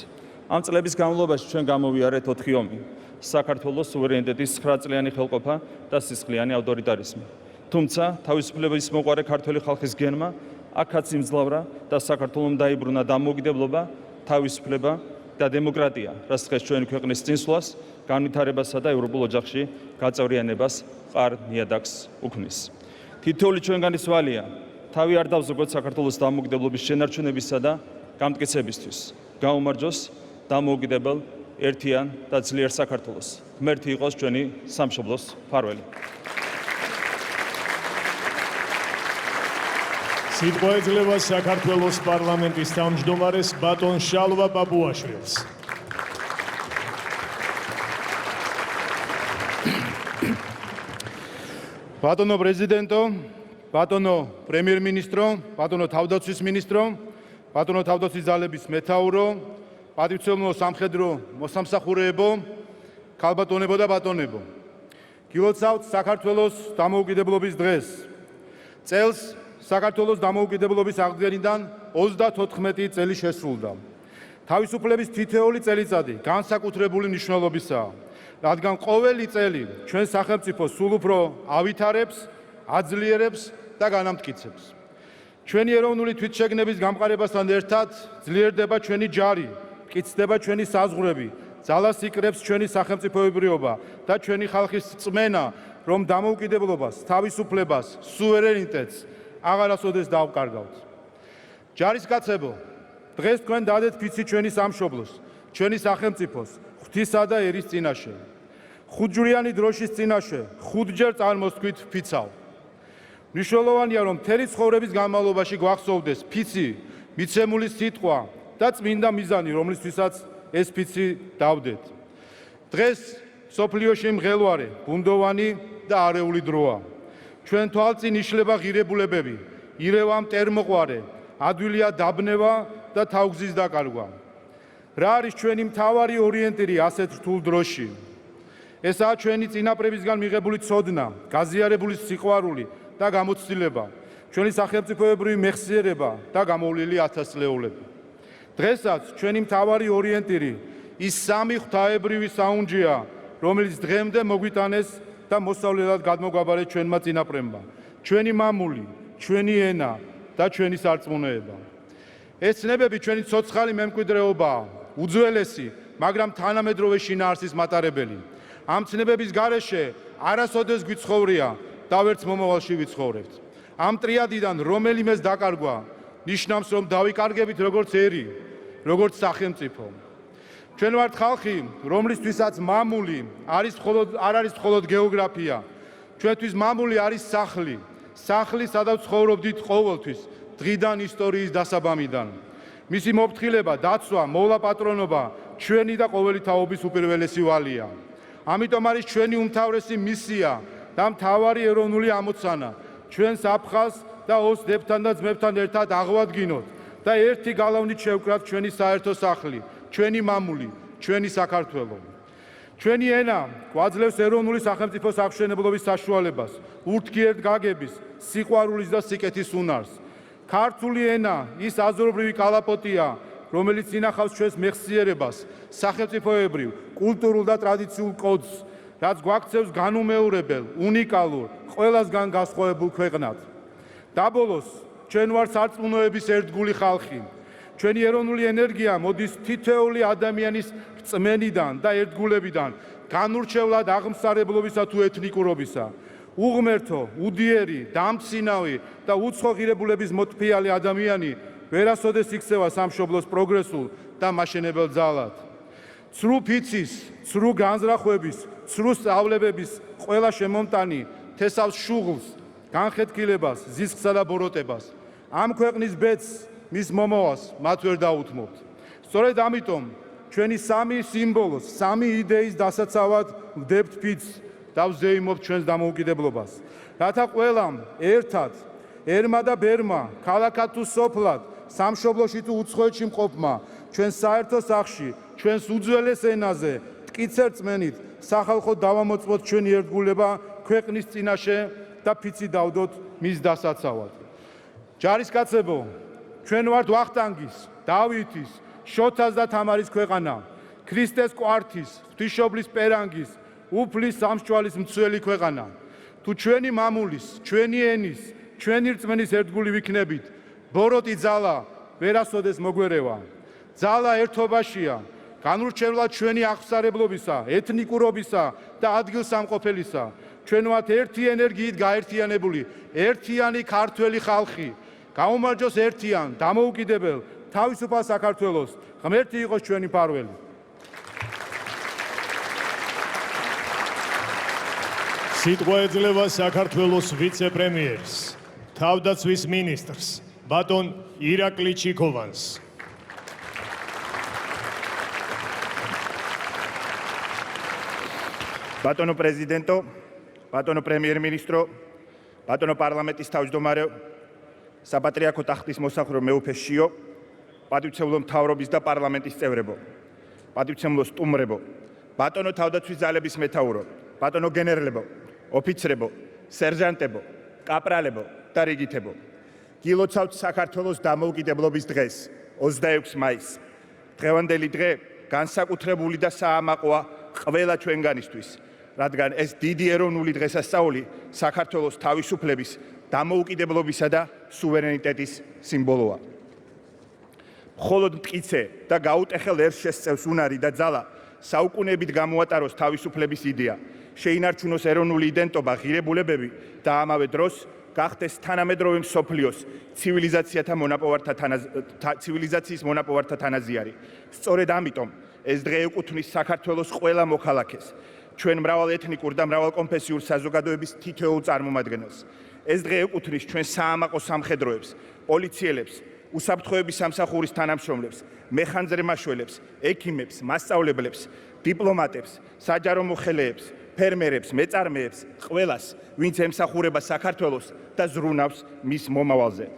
ამ წლების განმავლობაში ჩვენ გამოვიარეთ 4 ომი: საქართველოს სუვერენიტეტის 9 წლიანი ხელყოფა და სისხლიანი ავტორიტარიზმი. თუმცა თავისუფლების მოყვარე ქართველი ხალხის გენმა აქაც იმძლავრა და საქართველომ დაიბრუნა დამოუკიდებლობა, თავისუფლება და დემოკრატია, რაც დღეს ჩვენი ქვეყნის წინსვლას, განვითარებასა და ევროპულ ოჯახში გაწევრიანებას მყარ ნიადაგს უქმნის. თითოეული ჩვენგანის ვალია თავი არ დავზოგოთ საქართველოს დამოუკიდებლობის შენარჩუნებისა და გამტკიცებისთვის. გაუმარჯოს დამოუკიდებელ, ერთიან და ძლიერ საქართველოს. ღმერთი იყოს ჩვენი სამშობლოს მფარველი. სიტყვა ეძლევა საქართველოს პარლამენტის თავმჯდომარეს ბატონ შალვა ბაბუაშვილს. ბატონო პრეზიდენტო, ბატონო პრემიერ-მინისტრო, ბატონო თავდაცვის მინისტრო, ბატონო თავდაცვის ძალების მეთაურო, პატივცემულო სამხედრო მოსამსახურეებო, ქალბატონებო და ბატონებო. გილოცავთ საქართველოს დამოუკიდებლობის დღეს. წელს საქართველოს დამოუკიდებლობის აღდგენიდან 34 წელი შესრულდა. თავისუფლების თითოეული წელიწადი განსაკუთრებული მნიშვნელობისაა, რადგან ყოველი წელი ჩვენ სახელმწიფოს სულ უფრო ავითარებს, აძლიერებს და განამტკიცებს. ჩვენი ეროვნული თვითშეგნების გამყარებასთან ერთად ძლიერდება ჩვენი ჯარი, მტკიცდება ჩვენი საზღვრები, ძალას იკრებს ჩვენი სახელმწიფოებრიობა და ჩვენი ხალხის რწმენა, რომ დამოუკიდებლობას, თავისუფლებას, სუვერენიტეტს აღარასოდეს დავკარგავთ. ჯარისკაცებო, დღეს თქვენ დადეთ ფიცი ჩვენი სამშობლოს, ჩვენი სახელმწიფოს, ღვთისა და ერის წინაშე. ხუთჯვრიანი დროშის წინაშე ხუთჯერ წარმოსთქვით ფიცავ. მნიშვნელოვანია, რომ მთელი ცხოვრების განმავლობაში გვახსოვდეს ფიცი, მიცემული სიტყვა და წმინდა მიზანი, რომლისთვისაც ეს ფიცი დავდეთ. დღეს სოფლიოში მღელვარე, ბუნდოვანი და არეული დროა. ჩვენ თვალწინ იშლება ღირებულებები, ირევა მტერმოყვარე, ადვილია დაბნევა და თავგზის დაკარგვა. რა არის ჩვენი მთავარი ორიენტირი ასეთ რთულ დროში? ესაა ჩვენი წინაპრებისგან მიღებული ცოდნა, გაზიარებული სიყვარული და გამოცდილება, ჩვენი სახელმწიფოებრივი მეხსიერება და გამოვლილი ათასწლეულები. დღესაც ჩვენი მთავარი ორიენტირი ის სამი ღვთაებრივი საუნჯეა, რომელიც დღემდე მოგვიტანეს და მოსავლელად გადმოგვაბარეს ჩვენმა წინაპრებმა, ჩვენი მამული, ჩვენი ენა და ჩვენი სარწმუნოება. ეს ცნებები ჩვენი ცოცხალი მემკვიდრეობაა, უძველესი, მაგრამ თანამედროვე შინაარსის მატარებელი. ამ ცნებების გარეშე არასოდეს გვიცხოვრია და ვერც მომავალში ვიცხოვრებთ. ამ ტრიადიდან რომელიმეს დაკარგვა ნიშნავს, რომ დავიკარგებით როგორც ერი, როგორც სახელმწიფო. ჩვენ ვართ ხალხი, რომლისთვისაც მამული არ არის მხოლოდ გეოგრაფია. ჩვენთვის მამული არის სახლი, სახლი, სადაც ცხოვრობდით ყოველთვის, დღიდან ისტორიის დასაბამიდან. მისი მოფრთხილება, დაცვა, მოვლა-პატრონობა ჩვენი და ყოველი თაობის უპირველესი ვალია. ამიტომ არის ჩვენი უმთავრესი მისია და მთავარი ეროვნული ამოცანა ჩვენს აფხაზს და ოს დებთან და ძმებთან ერთად აღვადგინოთ და ერთი გალავნით შევკრათ ჩვენი საერთო სახლი, ჩვენი მამული, ჩვენი საქართველო. ჩვენი ენა გვაძლევს ეროვნული სახელმწიფოს აღმშენებლობის საშუალებას, ურთიერთგაგების, სიყვარულის და სიკეთის უნარს. ქართული ენა ის აზრობრივი კალაპოტია, რომელიც ინახავს ჩვენს მეხსიერებას, სახელმწიფოებრივ, კულტურულ და ტრადიციულ კოდს, რაც გვაქცევს განუმეორებელ, უნიკალურ, ყველასგან განსხვავებულ ქვეყნად. დაბოლოს, ჩვენ ვართ სარწმუნოების ერთგული ხალხი. ჩვენი ეროვნული ენერგია მოდის თითოეული ადამიანის რწმენიდან და ერთგულებიდან, განურჩევლად აღმსარებლობისა თუ ეთნიკურობისა. უღმერთო, უდიერი, დამცინავი და უცხო ღირებულების მოტფიალი ადამიანი ვერასოდეს იქცევა სამშობლოს პროგრესულ და მაშენებელ ძალად. ცრუ ფიცის, ცრუ განზრახვების, ცრუ სწავლებების ყველა შემომტანი თესავს შუღლს, განხეთქილებას, ზისხსა და ბოროტებას. ამ ქვეყნის ბედს, მის მომავალს მათ ვერ დაუთმობთ. სწორედ ამიტომ ჩვენი სამი სიმბოლოს, სამი იდეის დასაცავად ვდებთ ფიცს და ვზეიმობთ ჩვენს დამოუკიდებლობას. რათა ყველამ ერთად, ერმა და ბერმა, ქალაქად თუ სოფლად, სამშობლოში თუ უცხოეთში მყოფმა, ჩვენ საერთო სახში, ჩვენს უძველეს ენაზე, მტკიცე რწმენით, სახალხო დავამოწმოთ ჩვენი ერთგულება ქვეყნის წინაშე და ფიცი დავდოთ მის დასაცავად. ჯარისკაცებო, ჩვენ ვართ ვახტანგის, დავითის, შოთას და თამარის ქვეყანა, ქრისტეს კვართის, ღვთისმშობლის პერანგის, უფლის სამსჯვალის მცველი ქვეყანა. თუ ჩვენი მამულის, ჩვენი ენის, ჩვენი რწმენის ერთგული ვიქნებით, ბოროტი ძალა ვერასოდეს მოგვერევა. ძალა ერთობაშია, განურჩევლად ჩვენი აღმსარებლობისა, ეთნიკურობისა და ადგილსამყოფელისა. ჩვენ ვართ ერთი ენერგიით გაერთიანებული, ერთიანი ქართველი ხალხი. გაუმარჯოს ერთიან, დამოუკიდებელ, თავისუფალ საქართველოს. ღმერთი იყოს ჩვენი მფარველი. სიტყვა ეძლევა საქართველოს ვიცე-პრემიერს, თავდაცვის მინისტრს, ბატონ ირაკლი ჩიქოვანს. ბატონო პრეზიდენტო, ბატონო პრემიერ-მინისტრო, ბატონო პარლამენტის თავმჯდომარე, საპატრიარქო ტახტის მოსახურო მეუფე შიო, პატივცემლო მთავრობის და პარლამენტის წევრებო, პატივცემლო სტუმრებო, ბატონო თავდაცვის ძალების მეთაურო, ბატონო გენერლებო, ოფიცრებო, სერჟანტებო, კაპრალებო და რიგითებო. გილოცავთ საქართველოს დამოუკიდებლობის დღეს, 26 მაისს. დღევანდელი დღე განსაკუთრებული და საამაყოა ყველა ჩვენგანისთვის, რადგან ეს დიდი ეროვნული დღესასწაული საქართველოს თავისუფლების, დამოუკიდებლობისა და სუვერენიტეტის სიმბოლოა. მხოლოდ მტკიცე და გაუტეხელ ერს შესწევს უნარი და ძალა საუკუნეებით გამოატაროს თავისუფლების იდეა, შეინარჩუნოს ეროვნული იდენტობა, ღირებულებები და ამავე დროს გახდეს თანამედროვე მსოფლიოს ცივილიზაციის მონაპოვართა თანაზიარი. სწორედ ამიტომ ეს დღე ეკუთვნის საქართველოს ყველა მოქალაქეს, ჩვენ მრავალეთნიკურ და მრავალკონფესიურ საზოგადოების თითოეულ წარმომადგენელს. ეს დღე ეკუთვნის ჩვენ საამაყო სამხედროებს, პოლიციელებს, უსაფრთხოების სამსახურის თანამშრომლებს, მეხანძრე-მაშველებს, ექიმებს, მასწავლებლებს, დიპლომატებს, საჯარო მოხელეებს, ფერმერებს, მეწარმეებს, ყველას, ვინც ემსახურება საქართველოს და ზრუნავს მის მომავალზე.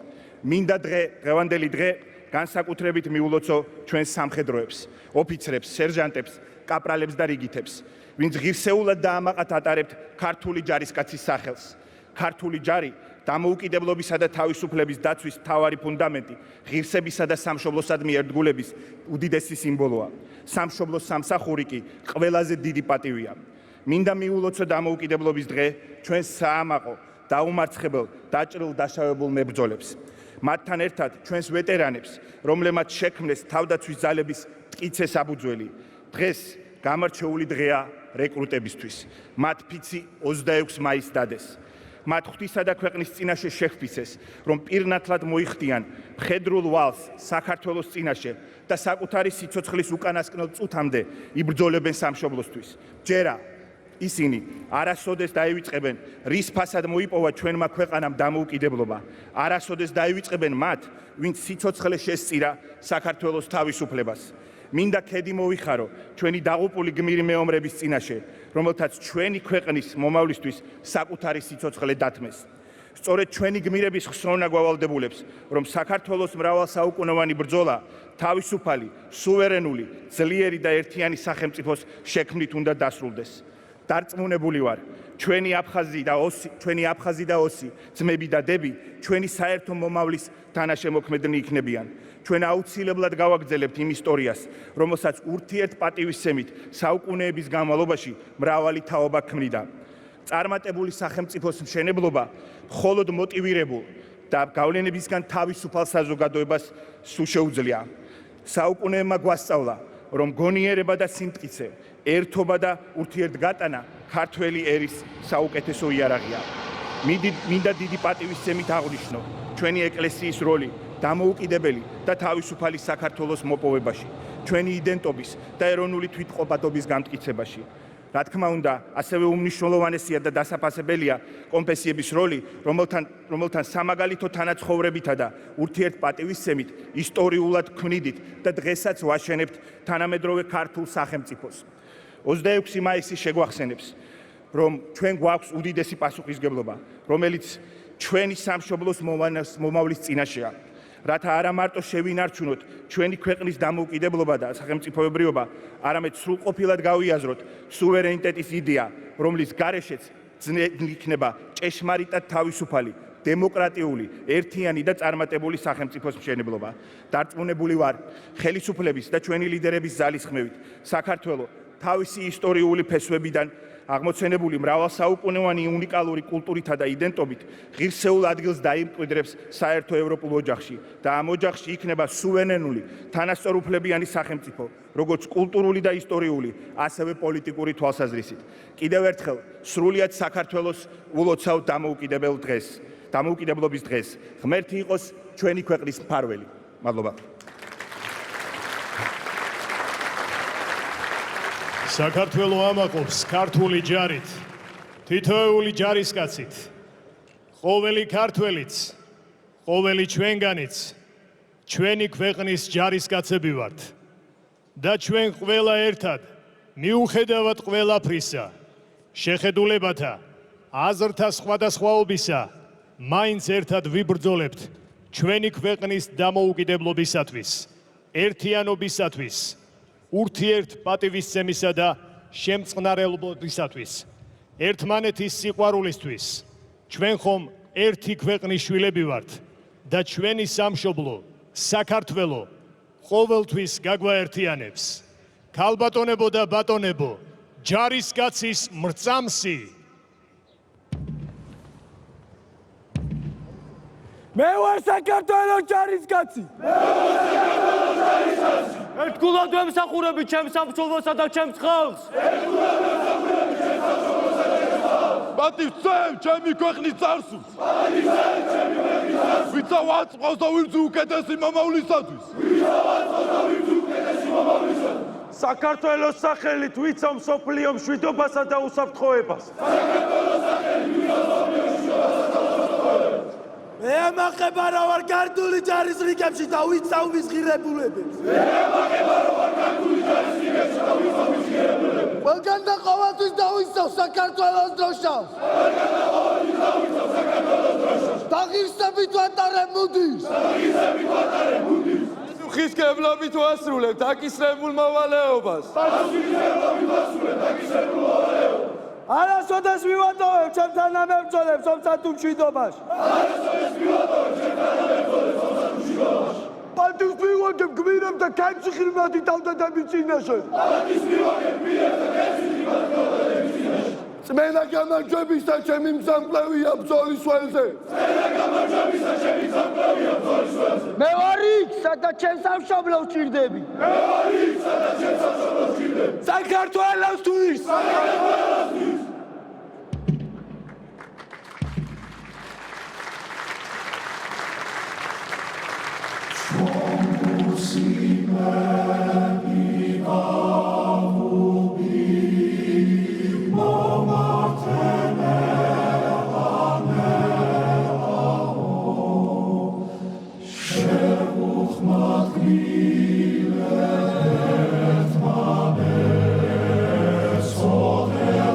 მინდა დღევანდელი დღე განსაკუთრებით მიულოცო ჩვენს სამხედროებს, ოფიცრებს, სერჟანტებს, კაპრალებს და რიგითებს, ვინც ღირსეულად და ამაყად ატარებთ ქართული ჯარისკაცის სახელს. ქართული ჯარი დამოუკიდებლობისა და თავისუფლების დაცვის მთავარი ფუნდამენტი, ღირსებისა და სამშობლოსადმი ერთგულების უდიდესი სიმბოლოა. სამშობლოს სამსახური კი ყველაზე დიდი პატივია. მინდა მიულოცო დამოუკიდებლობის დღე ჩვენს საამაყო, დაუმარცხებელ, დაჭრილ-დაშავებულ მებრძოლებს. მათთან ერთად ჩვენს ვეტერანებს, რომლებმაც შექმნეს თავდაცვის ძალების მტკიცე საფუძველი. დღეს გამარჩეული დღეა რეკრუტებისთვის. მათ ფიცი 26 მაისს დადეს. მათ ღვთისა და ქვეყნის წინაშე შეჰფიცეს, რომ პირნათლად მოიხდიან მხედრულ ვალს საქართველოს წინაშე და საკუთარი სიცოცხლის უკანასკნელ წუთამდე იბრძოლებენ სამშობლოსთვის. ჯერა ისინი არასოდეს დაივიწყებენ, რის ფასად მოიპოვა ჩვენმა ქვეყანამ დამოუკიდებლობა. არასოდეს დაივიწყებენ მათ, ვინც სიცოცხლე შესწირა საქართველოს თავისუფლებას. მინდა ქედი მოვიხარო ჩვენი დაღუპული გმირი მეომრების წინაშე, რომელთაც ჩვენი ქვეყნის მომავლისთვის საკუთარი სიცოცხლე დათმეს. სწორედ ჩვენი გმირების ხსოვნა გვავალდებულებს, რომ საქართველოს მრავალსაუკუნოვანი ბრძოლა თავისუფალი, სუვერენული, ძლიერი და ერთიანი სახელმწიფოს შექმნით უნდა დასრულდეს. დარწმუნებული ვარ, ჩვენი აფხაზი და ოსი, ძმები და დები, ჩვენი საერთო მომავლის თანაშემოქმედნი იქნებიან. ჩვენ აუცილებლად გავაგრძელებთ იმ ისტორიას, რომელსაც ურთიერთპატივისცემით საუკუნეების განმავლობაში მრავალი თაობა ქმნიდა. წარმატებული სახელმწიფოს მშენებლობა მხოლოდ მოტივირებულ და გავლენებისგან თავისუფალ საზოგადოებას სულ შეუძლია. საუკუნეებმა გვასწავლა, რომ გონიერება და სიმტკიცე, ერთობა და ურთიერთგატანა ქართველი ერის საუკეთესო იარაღია. მინდა დიდი პატივისცემით აღვნიშნო ჩვენი ეკლესიის როლი დამოუკიდებელი და თავისუფალი საქართველოს მოპოვებაში, ჩვენი იდენტობის და ეროვნული თვითყოფადობის გამტკიცებაში. რა თქმა უნდა, ასევე უმნიშვნელოვანესია და დასაფასებელია კონფესიების როლი, რომელთან სამაგალითო თანაცხოვრებითა და ურთიერთპატივისცემით ისტორიულად ქმნიდით და დღესაც ვაშენებთ თანამედროვე ქართულ სახელმწიფოს. 26 მაისი შეგვახსენებს, რომ ჩვენ გვაქვს უდიდესი პასუხისმგებლობა, რომელიც ჩვენი სამშობლოს მომავლის წინაშეა. რათა არა მარტო შევინარჩუნოთ ჩვენი ქვეყნის დამოუკიდებლობა და სახელმწიფოებრიობა, არამედ სრულყოფილად გავიაზროთ სუვერენიტეტის იდეა, რომლის გარეშეც იქნება ჭეშმარიტად თავისუფალი, დემოკრატიული, ერთიანი და წარმატებული სახელმწიფოს მშენებლობა. დარწმუნებული ვარ, ხელისუფლების და ჩვენი ლიდერების ძალისხმევით, საქართველო თავისი ისტორიული ფესვებიდან აღმოცენებული მრავალსაუკუნოვანი უნიკალური კულტურითა და იდენტობით ღირსეულ ადგილს დაიმკვიდრებს საერთო ევროპულ ოჯახში და ამ ოჯახში იქნება სუვერენული, თანასწორუფლებიანი სახელმწიფო, როგორც კულტურული და ისტორიული, ასევე პოლიტიკური თვალსაზრისით. კიდევ ერთხელ სრულიად საქართველოს ულოცავ დამოუკიდებლობის დღეს. ღმერთი იყოს ჩვენი ქვეყნის მფარველი. მადლობა. საქართველო ამაყობს ქართული ჯარით, თითოეული ჯარისკაცით, ყოველი ქართველიც, ყოველი ჩვენგანიც, ჩვენი ქვეყნის ჯარისკაცები ვართ და ჩვენ ყველა ერთად, მიუხედავად ყველაფრისა, შეხედულებათა, აზრთა სხვადასხვაობისა, მაინც ერთად ვიბრძოლებთ ჩვენი ქვეყნის დამოუკიდებლობისათვის, ერთიანობისათვის, ურთიერთპატივისცემისა და შემწყნარებლობისათვის, ერთმანეთის სიყვარულისთვის. ჩვენ ხომ ერთი ქვეყნის შვილები ვართ და ჩვენი სამშობლო, საქართველო ყოველთვის გაგვაერთიანებს. ქალბატონებო და ბატონებო, ჯარისკაცის მრწამსი. მე ვარ საქართველოს ჯარისკაცი. ერთგულად ვემსახურებით ჩემს სამშობლოსა და ჩემს ხალხს. პატივცემ ჩემი ქვეყნის წარსულს. ვიცა ვაწყავს და ვიძუ უკეთესი მომავლისათვის. საქართველოს სახელით ვიცა მსოფლიო მშვიდობასა და უსაფრთხოებას. მე ამახება რა ვარ გართული ჯარის რიგებში და ვიცავ მის ღირებულებებს. ყველგან და ყოველთვის დავიცავ საქართველოს დროშას. დაღირსებით ვატარებ მუდის. ხის კებლობით ვასრულებთ აკისრებულ მოვალეობას. არასოდეს მივატოვებ ჩემთან ამებრძოლებს ომსა თუ მშვიდობაში. პატივს მივაგებ გმირებ და ქემში ხილმადი თავდადების წინაშე. წმენა გამარჯვების და ჩემი მზამკლევია ბრძოლის ველზე. მე ვარ იქ, სადაც ჩემს სამშობლოს ჭირდები. საქართველოსთვის. Sorge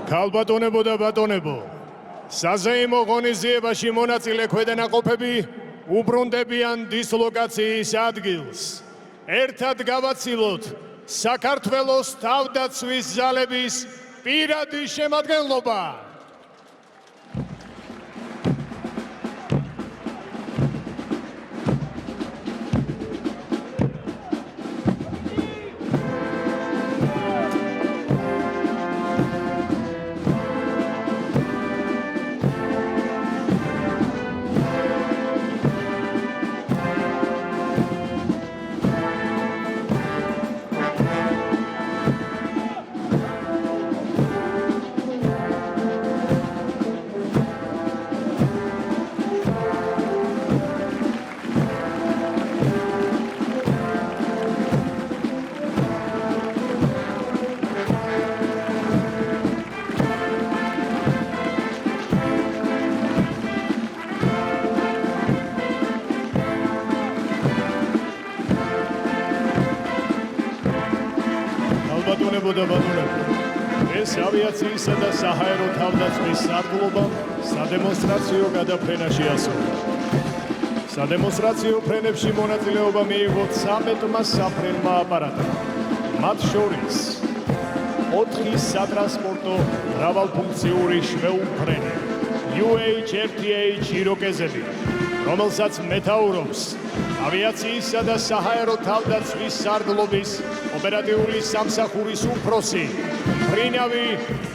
ქალბატონებო და ბატონებო, საზეიმო ღონისძიებაში მონაწილე ქვედანაყოფები უბრუნდებიან დისლოკაციის ადგილს. ერთად გავაცილოთ საქართველოს თავდაცვის ძალების პირადი შემადგენლობა. ქალბატონებო და ბატონებო, ეს ავიაციისა და საჰაერო თავდაცვის სარდლობამ სადემონსტრაციო გადაფრენაში ასრულა. სადემონსტრაციო ფრენებში მონაწილეობა მიიღო 13-მა საფრენმა აპარატმა, მათ შორის 4 სატრანსპორტო მრავალფუნქციური შვეულფრენი UH-RTH იროკეზები, რომელსაც მეთაურობს ავიაციისა და საჰაერო თავდაცვის სარდლობის ოპერატიული სამსახურის უფროსი მფრინავი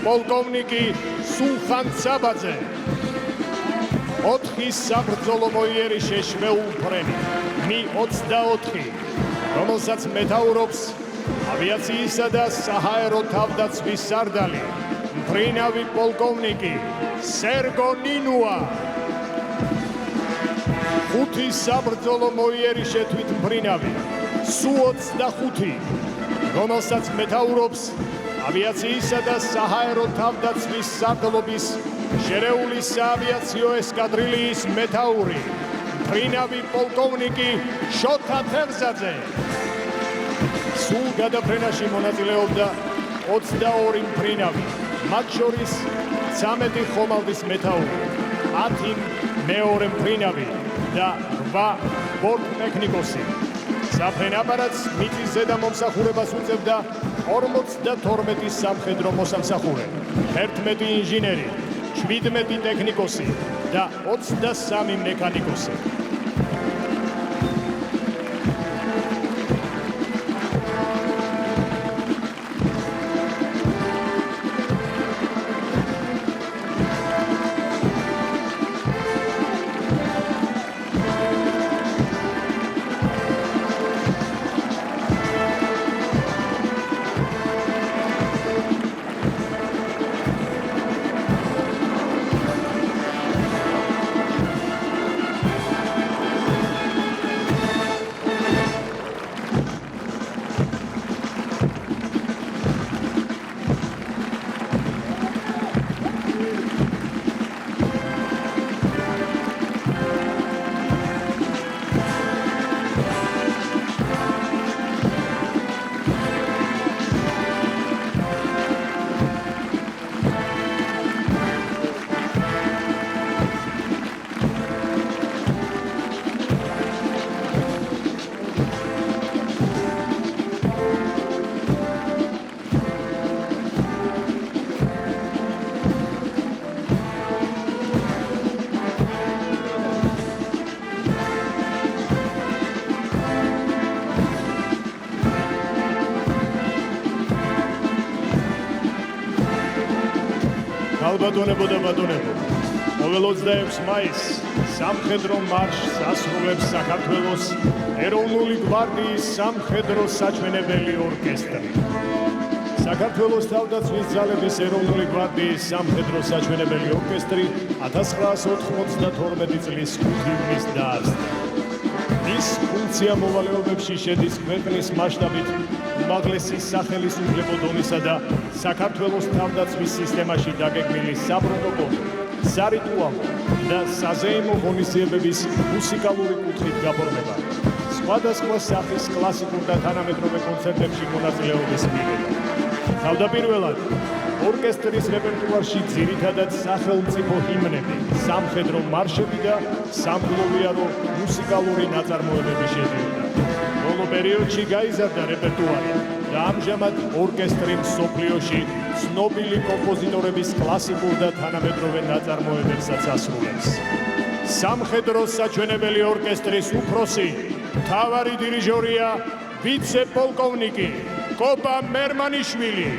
პოლკოვნიკი სულხან ცაბაძე. 4 საბრძოლო მოიერიშე შვეულფრენი Mi-24, რომელსაც მეთაურობს ავიაციისა და საჰაერო თავდაცვის სარდალი მფრინავი პოლკოვნიკი სერგო ნინუა. 5 საბრძოლო მოიერიშე თვითმფრინავი Su-25, რომელსაც მეთაურობს ავიაციისა და საჰაერო თავდაცვის სარდლობის შერეული საავიაციო ესკადრილიის მეთაური მფრინავი პოლკოვნიკი შოთა თევზაძე. სულ გადაფრენაში მონაწილეობდა 22 მფრინავი, მათ შორის 13 ხომალდის მეთაური, 10 მეორე მფრინავი და 8 ბორტტექნიკოსი. საფრენ აპარატს მიწის ზედა მომსახურებას უწევდა 52 სამხედრო მოსამსახურე, 11 ინჟინერი, 17 ტექნიკოსი და 23 მექანიკოსი. ქალბატონებო და ბატონებო, ყოველ 26 მაისს სამხედრო მარშს ასრულებს საქართველოს ეროვნული გვარდიის სამხედრო საჩვენებელი ორკესტრი. საქართველოს თავდაცვის ძალების ეროვნული გვარდიის სამხედრო საჩვენებელი ორკესტრი 1992 წლის 5 ივნისს დაარსდა. ის ფუნქცია მოვალეობებში შედის ქვეყნის მასშტაბით უმაღლესი სახელისუფლებო დონისა და საქართველოს თავდაცვის სისტემაში დაგეგმილი საპროტოკოლო, სარიტუალო და საზეიმო ღონისძიებების მუსიკალური კუთხით გაფორმება, სხვადასხვა სახის კლასიკურ და თანამედროვე კონცერტებში მონაწილეობის მიღება. თავდაპირველად ორკესტრის რეპერტუარში ძირითადად სახელმწიფო ჰიმნები, სამხედრო მარშები და სამგლოვიარო მუსიკალური ნაწარმოებები შედიოდა. ბოლო პერიოდში გაიზარდა რეპერტუარი და ამჟამად ორკესტრი მსოფლიოში ცნობილი კომპოზიტორების კლასიკურ და თანამედროვე ნაწარმოებებსაც ასრულებს. სამხედრო საჩვენებელი ორკესტრის უფროსი, მთავარი დირიჟორია ვიცე-პოლკოვნიკი კოპა მერმანიშვილი.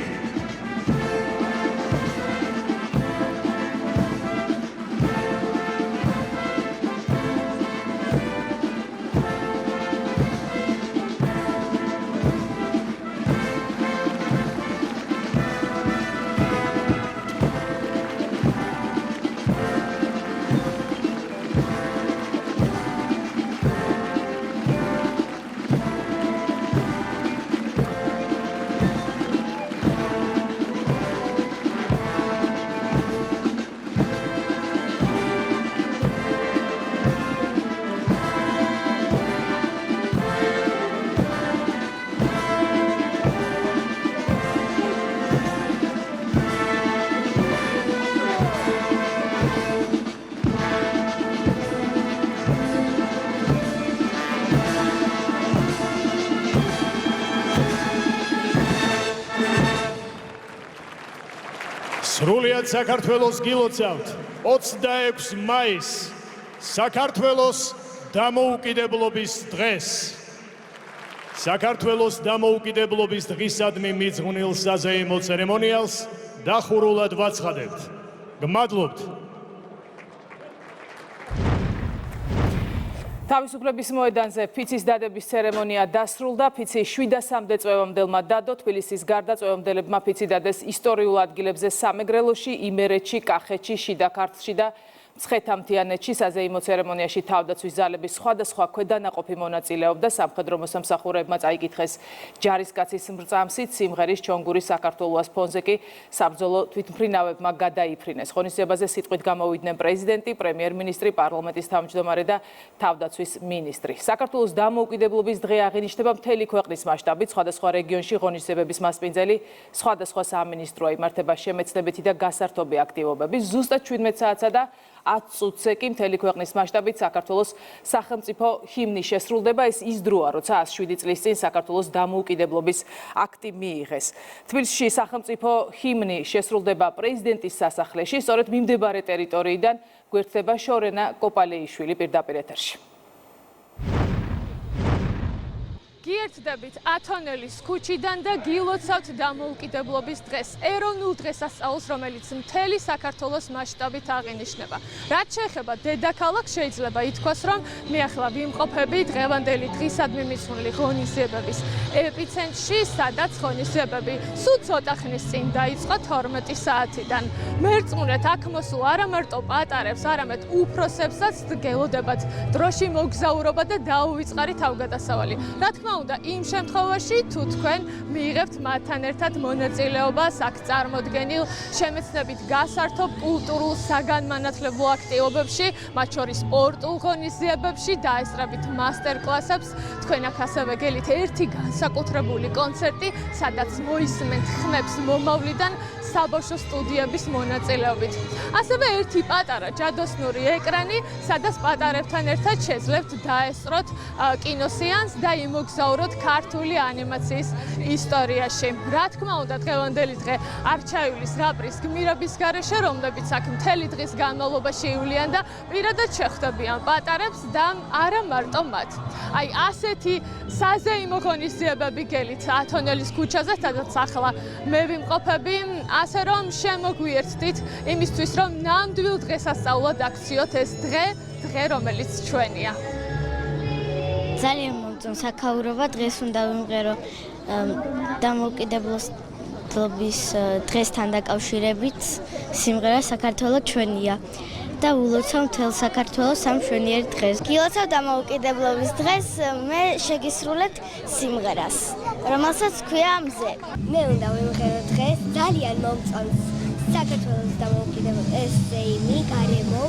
სრულიად საქართველოს გილოცავთ 26 მაისს, საქართველოს დამოუკიდებლობის დღეს. საქართველოს დამოუკიდებლობის დღისადმი მიძღვნილ საზეიმო ცერემონიალს დახურულად ვაცხადებთ. გმადლობთ. თავისუფლების მოედანზე ფიცის დადების ცერემონია დასრულდა. ფიცი 7-3 წვევამდელმა დადო. თბილისის გარდაწვევამდელებმა ფიცი დადეს ისტორიულ ადგილებზე სამეგრელოში, იმერეთში, კახეთში, შიდა ქართლში და მცხეთა-მთიანეთში. საზეიმო ცერემონიაში თავდაცვის ძალების სხვადასხვა ქვედანაყოფი მონაწილეობდა. სამხედრო მოსამსახურეებმა წაიკითხეს ჯარისკაცის მრწამსით, სიმღერის ჩონგურის საქართველოს ფონზე კი საბრძოლო თვითმფრინავებმა გადაიფრინეს. ღონისძიებაზე სიტყვით გამოვიდნენ პრეზიდენტი, პრემიერ-მინისტრი, პარლამენტის თავმჯდომარე და თავდაცვის მინისტრი. საქართველოს დამოუკიდებლობის დღე აღინიშნება მთელი ქვეყნის მასშტაბით. სხვადასხვა რეგიონში ღონისძიებების მასპინძელი სხვადასხვა სამინისტროა. იმართება შემეცნებითი და გასართობი აქტივობები. ზუსტად 17 საათსა და 10 წუთზე კი მთელი ქვეყნის მასშტაბით საქართველოს სახელმწიფო ჰიმნი შესრულდება. ეს ის დროა, როცა 107 წლის წინ საქართველოს დამოუკიდებლობის აქტი მიიღეს. თბილისში სახელმწიფო ჰიმნი შესრულდება პრეზიდენტის სასახლეში. სწორედ მიმდებარე ტერიტორიიდან გვერდდება შორენა კოპალეიშვილი პირდაპირ ეთერში. გიერთდებით ათონელის ქუჩიდან და გილოცავთ დამოუკიდებლობის დღეს, ეროვნულ დღესასწაულს, რომელიც მთელი საქართველოს მასშტაბით აღინიშნება. რაც შეეხება დედაქალაქს, შეიძლება ითქვას, რომ მე ახლა ვიმყოფები დღევანდელი დღისადმი მიძღვნილი ღონისძიებების ეპიცენტრში, სადაც ღონისძიებები სულ ცოტა ხნის წინ დაიწყო 12 საათიდან. მერწმუნეთ, აქ მოსულ არა მარტო პატარებს, არამედ უფროსებსაც გელოდებათ დროში მოგზაურობა და დაუვიწყარი თავგადასავალი. რა თქმა უნდა, იმ შემთხვევაში, თუ თქვენ მიიღებთ მათთან ერთად მონაწილეობას აქ წარმოდგენილ შემეცნებით გასართო კულტურულ საგანმანათლებლო აქტივობებში, მათ შორის სპორტულ ღონისძიებებში, დაესწრებით მასტერკლასებს. თქვენ აქ ასევე გელით ერთი განსაკუთრებული კონცერტი, სადაც მოისმენთ ხმებს მომავლიდან საბავშვო სტუდიების მონაწილეობით. ასევე ერთი პატარა ჯადოსნური ეკრანი, სადაც პატარებთან ერთად შეძლებთ დაესწროთ კინოსეანს და იმოგზაუროთ ქართული ანიმაციის ისტორიაში. რა თქმა უნდა, დღევანდელი დღე არჩეულის რაპრის გმირების გარეშე, რომლებიც აქ მთელი დღის განმავლობაში ივლიან და პირადად შეხვდებიან პატარებს და არა მარტო მათ. აი ასეთი საზეიმო ღონისძიებები გელით ათონელის ქუჩაზე, სადაც ახლა მე ვიმყოფები, ასე რომ შემოგვიერთდით იმისთვის, რომ ნამდვილ დღესასწაულად აქციოთ ეს დღე, რომელიც ჩვენია. ძალიან მომწონს აქაურობა, დღეს უნდა ვიმღერო დამოუკიდებლობის დღესთან დაკავშირებით სიმღერა საქართველო ჩვენია და ულოცავ მთელ საქართველოს ამ მშვენიერ დღეს. გილოცავ დამოუკიდებლობის დღეს, მე შეგისრულეთ სიმღერას, რომელსაც ქვია მზე. მე უნდა ვიმღერო დღეს, ძალიან მომწონს საქართველოს დამოუკიდებლობის ეს ზეიმი, გარემო.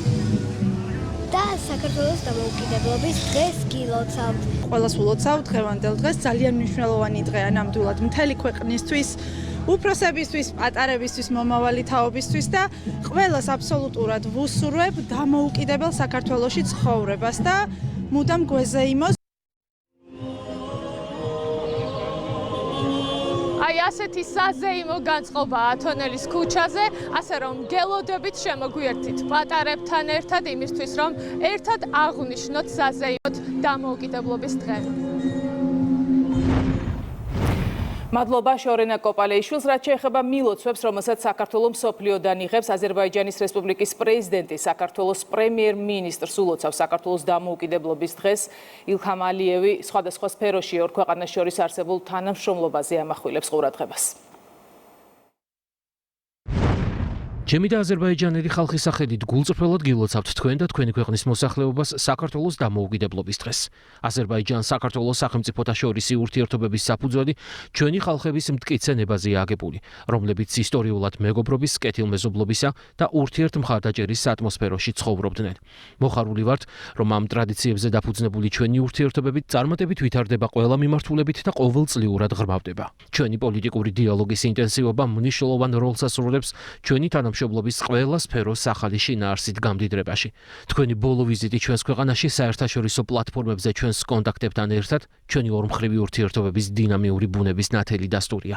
და საქართველოს დამოუკიდებლობის დღეს გილოცავთ. ყველას ულოცავთ დღევანდელ დღეს, ძალიან მნიშვნელოვანი დღეა ნამდვილად მთელი ქვეყნისთვის, უფროსებისთვის, პატარებისთვის, მომავალი თაობისთვის და ყველას აბსოლუტურად ვუსურვებ დამოუკიდებელ საქართველოში ცხოვრებას და მუდამ გვეზეიმოს. აი ასეთი საზეიმო განწყობა ათონელის ქუჩაზე, ასე რომ გელოდებით შემოგვიერთით პატარებთან ერთად იმისთვის, რომ ერთად აღვნიშნოთ საზეიმოდ დამოუკიდებლობის დღე. მადლობა შორენა კოპალეიშვილს, რაც შეეხება მილოცვებს, რომელსაც საქართველოს მსოფლიოდან იღებს აზერბაიჯანის რესპუბლიკის პრეზიდენტი, საქართველოს პრემიერ-მინისტრს ულოცავს საქართველოს დამოუკიდებლობის დღეს. ილჰამ ალიევი სხვადასხვა სფეროში ორ ქვეყანას შორის არსებულ თანამშრომლობაზე ამახვილებს ყურადღებას. ჩემი და აზერბაიჯანელი ხალხის სახელით გულწრფელად გილოცავთ თქვენ და თქვენი ქვეყნის მოსახლეობას საქართველოს დამოუკიდებლობის დღეს. აზერბაიჯან-საქართველოს სახელმწიფოთა შორისი ურთიერთობების საფუძველი ჩვენი ხალხების მტკიცე ნებაზეა აგებული, რომლებიც ისტორიულად მეგობრობის, კეთილმეზობლობისა და ურთიერთმხარდაჭერის ატმოსფეროში ცხოვრობდნენ. მოხარული ვართ, რომ ამ ტრადიციებზე დაფუძნებული ჩვენი ურთიერთობები წარმატებით ვითარდება ყველა მიმართულებით და ყოველწლიურად ღრმავდება. ჩვენი პოლიტიკური დიალოგის ინტენსივობა მნიშვნელოვან როლს ასრულებს ჩვენი თანამშრომლობის ყველა სფეროს ახალი შინაარსით გამდიდრებაში. თქვენი ბოლო ვიზიტი ჩვენს ქვეყანაში საერთაშორისო პლატფორმებზე ჩვენს კონტაქტებთან ერთად ჩვენი ორმხრივი ურთიერთობების დინამიური ბუნების ნათელი დასტურია.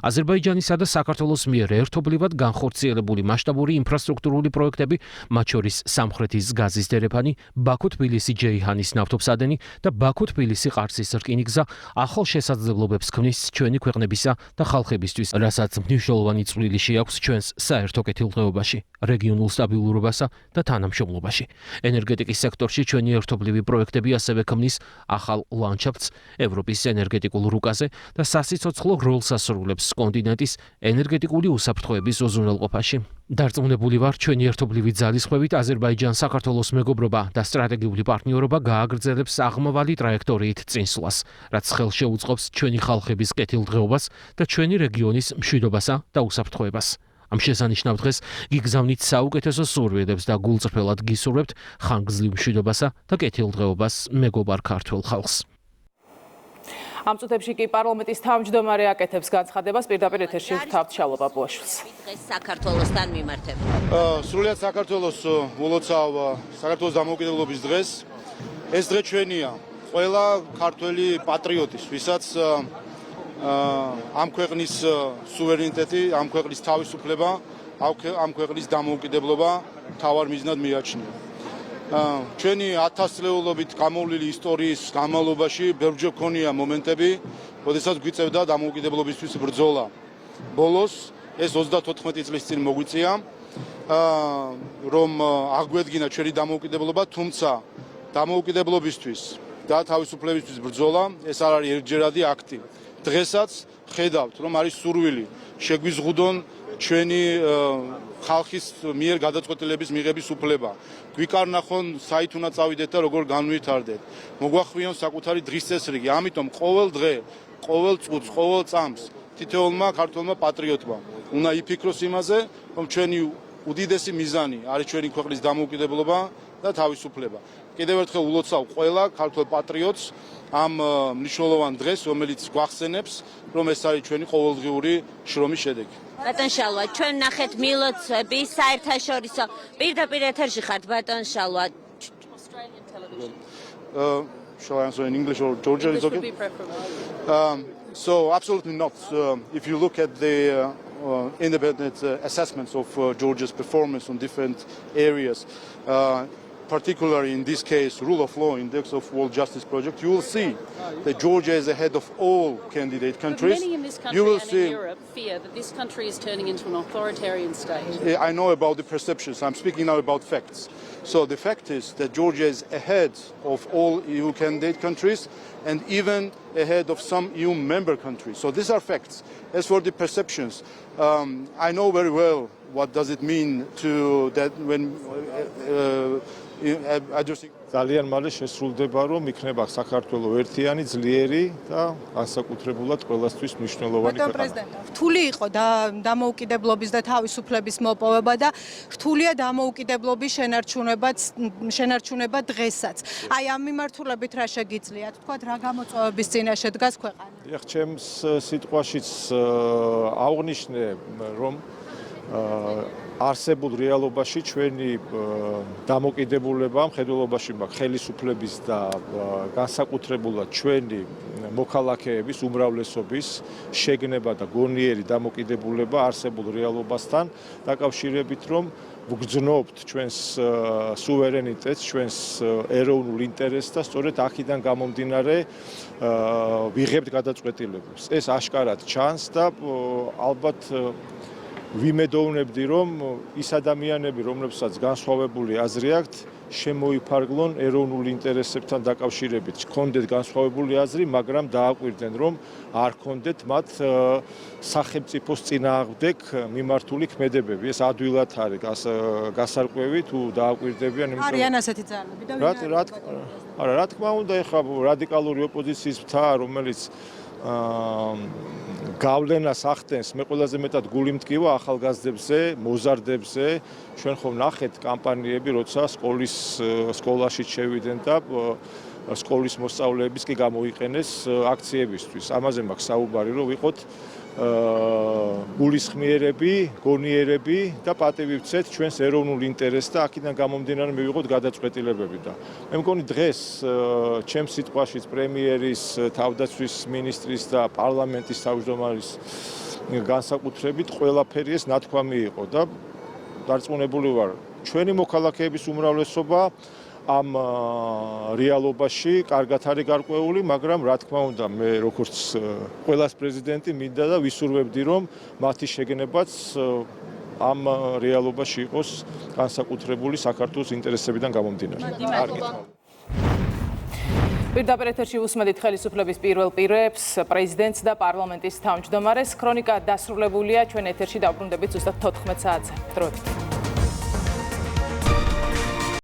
აზერბაიჯანისა და საქართველოს მიერ ერთობლივად განხორციელებული მასშტაბური ინფრასტრუქტურული პროექტები, მათ შორის სამხრეთის გაზის დერეფანი, ბაქო-თბილისი-ჯეიჰანის ნავთობსადენი და ბაქო-თბილისი-ყარსის რკინიგზა ახალ შესაძლებლობებს ქმნის ჩვენი ქვეყნებისა და ხალხებისთვის, რასაც მნიშვნელოვანი წვლილი შეაქვს ჩვენს საერთო კეთილდღეობაში, რეგიონულ სტაბილურობასა და თანამშრომლობაში. ენერგეტიკის სექტორში ჩვენი ერთობლივი პროექტები ასევე ქმნის ახალ ლანდშაფტს ევროპის ენერგეტიკულ რუკაზე და სასიცოცხლო როლს ასრულებს კონტინენტის ენერგეტიკული უსაფრთხოების უზრუნველყოფაში. დარწმუნებული ვარ, ჩვენი ერთობლივი ძალისხმევით აზერბაიჯან-საქართველოს მეგობრობა და სტრატეგიული პარტნიორობა გააგრძელებს აღმავალი ტრაექტორიით წინსვლას, რაც ხელს შეუწყობს ჩვენი ხალხების კეთილდღეობას და ჩვენი რეგიონის მშვიდობასა და უსაფრთხოებას. ამ შესანიშნავ დღეს გიგზავნით საუკეთესო სურვილებს და გულწრფელად გისურვებთ ხანგრძლივ მშვიდობასა და კეთილდღეობას მეგობარ ქართველ ხალხს. ამ წუთებში კი პარლამენტის თავმჯდომარე აკეთებს განცხადებას, პირდაპირ ეთერში ვთავთ შალვა ბუაშვილს. დღეს საქართველოსთან მიმართება. სრულიად საქართველოს ულოცავ საქართველოს დამოუკიდებლობის დღეს. ეს დღე ჩვენია, ყველა ქართველი პატრიოტის, ვისაც ამ ქვეყნის სუვერენიტეტი, ამ ქვეყნის თავისუფლება, ამ ქვეყნის დამოუკიდებლობა მთავარ მიზნად მიაჩნია. ჩვენი 1000 წლეულობით გამოვლილი ისტორიის განმავლობაში ბევრჯერ ქონია მომენტები, როდესაც გვიწევდა დამოუკიდებლობისთვის ბრძოლა. ბოლოს ეს 34 წლის წინ მოგვიწია, რომ აგვედგინა ჩვენი დამოუკიდებლობა, თუმცა დამოუკიდებლობისთვის და თავისუფლებისთვის ბრძოლა ეს არ არის ერთჯერადი აქტი. დღესაც ხედავთ, რომ არის სურვილი შეგვიზღუდონ ჩვენი ხალხის მიერ გადაწყვეტილების მიღების უფლება. გვიკარნახონ საით უნდა წავიდეთ და როგორ განვითარდეთ. მოგვახვიონ საკუთარი დღის წესრიგი. ამიტომ ყოველ დღე, ყოველ წუთს, ყოველ წამს თითოეულმა ქართველმა პატრიოტმა უნდა იფიქროს იმაზე, რომ ჩვენი უდიდესი მიზანი არის ჩვენი ქვეყნის დამოუკიდებლობა და თავისუფლება. კიდევ ერთხელ ულოცავ ყველა ქართველ პატრიოტს ამ მნიშვნელოვან დღეს, რომელიც გვახსენებს, რომ ეს არის ჩვენი ყოველდღიური შრომის შედეგი. ბატონ შალვა, ჩვენ ნახეთ მილოცვები საერთაშორისო პირდაპირ ეთერში ხართ ბატონ შალვა. Shall I answer in English or Georgian? Is okay? So absolutely not. If you look at the independent assessments of Georgia's performance on different areas, particularly in this case, rule of law index of World Justice Project, you will see that Georgia is ahead of all candidate countries. Many in this country you will and see, in Europe fear that this country is turning into an authoritarian state. I know about the perceptions. I'm speaking now about facts. So the fact is that Georgia is ahead of all EU candidate countries and even ahead of some EU member countries. So these are facts. As for the perceptions, I know very well what does it mean to that when addressing ძალიან მალე შესრულდება, რომ იქნება საქართველოს ერთიანი, ძლიერი და განსაკუთრებულად ყველასთვის მნიშვნელოვანი ბატონ ქვეყანა. პრეზიდენტო, რთული იყო დამოუკიდებლობის და თავისუფლების მოპოვება და რთულია დამოუკიდებლობის შენარჩუნება დღესაც. აი ამ მიმართულებით რა შეგიძლიათ? თქვათ რა გამოწვევების წინაშე დგას ქვეყანა? ეხ ჩემს სიტყვაშიც აღვნიშნე, რომ არსებულ რეალობაში ჩვენი დამოკიდებულება მხედველობაში მაქვს ხელისუფლების და განსაკუთრებულად ჩვენი მოქალაქეების უმრავლესობის შეგნება და გონიერი დამოკიდებულება არსებულ რეალობასთან დაკავშირებით, რომ ვგრძნობთ ჩვენს სუვერენიტეტს, ჩვენს ეროვნულ ინტერესს და სწორედ აქედან გამომდინარე ვიღებთ გადაწყვეტილებებს. ეს აშკარად ჩანს და ალბათ ვიმედოვნებდი, რომ ის ადამიანები, რომლებსაც განსხვავებული აზრი აქვთ, შემოიფარგლონ ეროვნულ ინტერესებთან დაკავშირებით. ჰქონდეთ განსხვავებული აზრი, მაგრამ დააკვირდნენ, რომ არ ჰქონდეთ მათ სახელმწიფოს წინააღმდეგ მიმართული ქმედებები. ეს ადვილად არის გასარკვევი თუ დააკვირდებიან, არიან ასეთი ძალები და რა თქმა უნდა, ეხლა რადიკალური ოპოზიციის მთა, რომელიც გავლენას ახდენს, მე ყველაზე მეტად გული მტკივა ახალგაზრდებზე, მოზარდებზე. ჩვენ ხომ ნახეთ კამპანიები, როცა სკოლაში შევიდნენ და სკოლის მოსწავლეების კი გამოიყენეს აქციებისთვის. ამაზე მაქვს საუბარი, რომ ვიყოთ გულისხმიერები, გონიერები და პატივი ვცეთ ჩვენს ეროვნულ ინტერესს და აქედან გამომდინარე მივიღოთ გადაწყვეტილებები და მე მგონი დღეს ჩემს სიტყვაშიც პრემიერის, თავდაცვის მინისტრის და პარლამენტის თავმჯდომარის განსაკუთრებით ყველაფერი ეს ნათქვამი იყო და დარწმუნებული ვარ, ჩვენი მოქალაქეების უმრავლესობა ამ რეალობაში კარგად არის გარკვეული, მაგრამ რა თქმა უნდა, მე როგორც ყველას პრეზიდენტი მინდა და ვისურვებდი, რომ მათი შეგნებაც ამ რეალობაში იყოს განსაკუთრებული საქართველოს ინტერესებიდან გამომდინარე. პირდაპირ ეთერში უსმედით ხელისუფლების პირველ პირებს, პრეზიდენტს და პარლამენტის თავმჯდომარეს. ქრონიკა დასრულებულია, ჩვენ ეთერში დავბრუნდებით ზუსტად 14 საათზე. დროებით.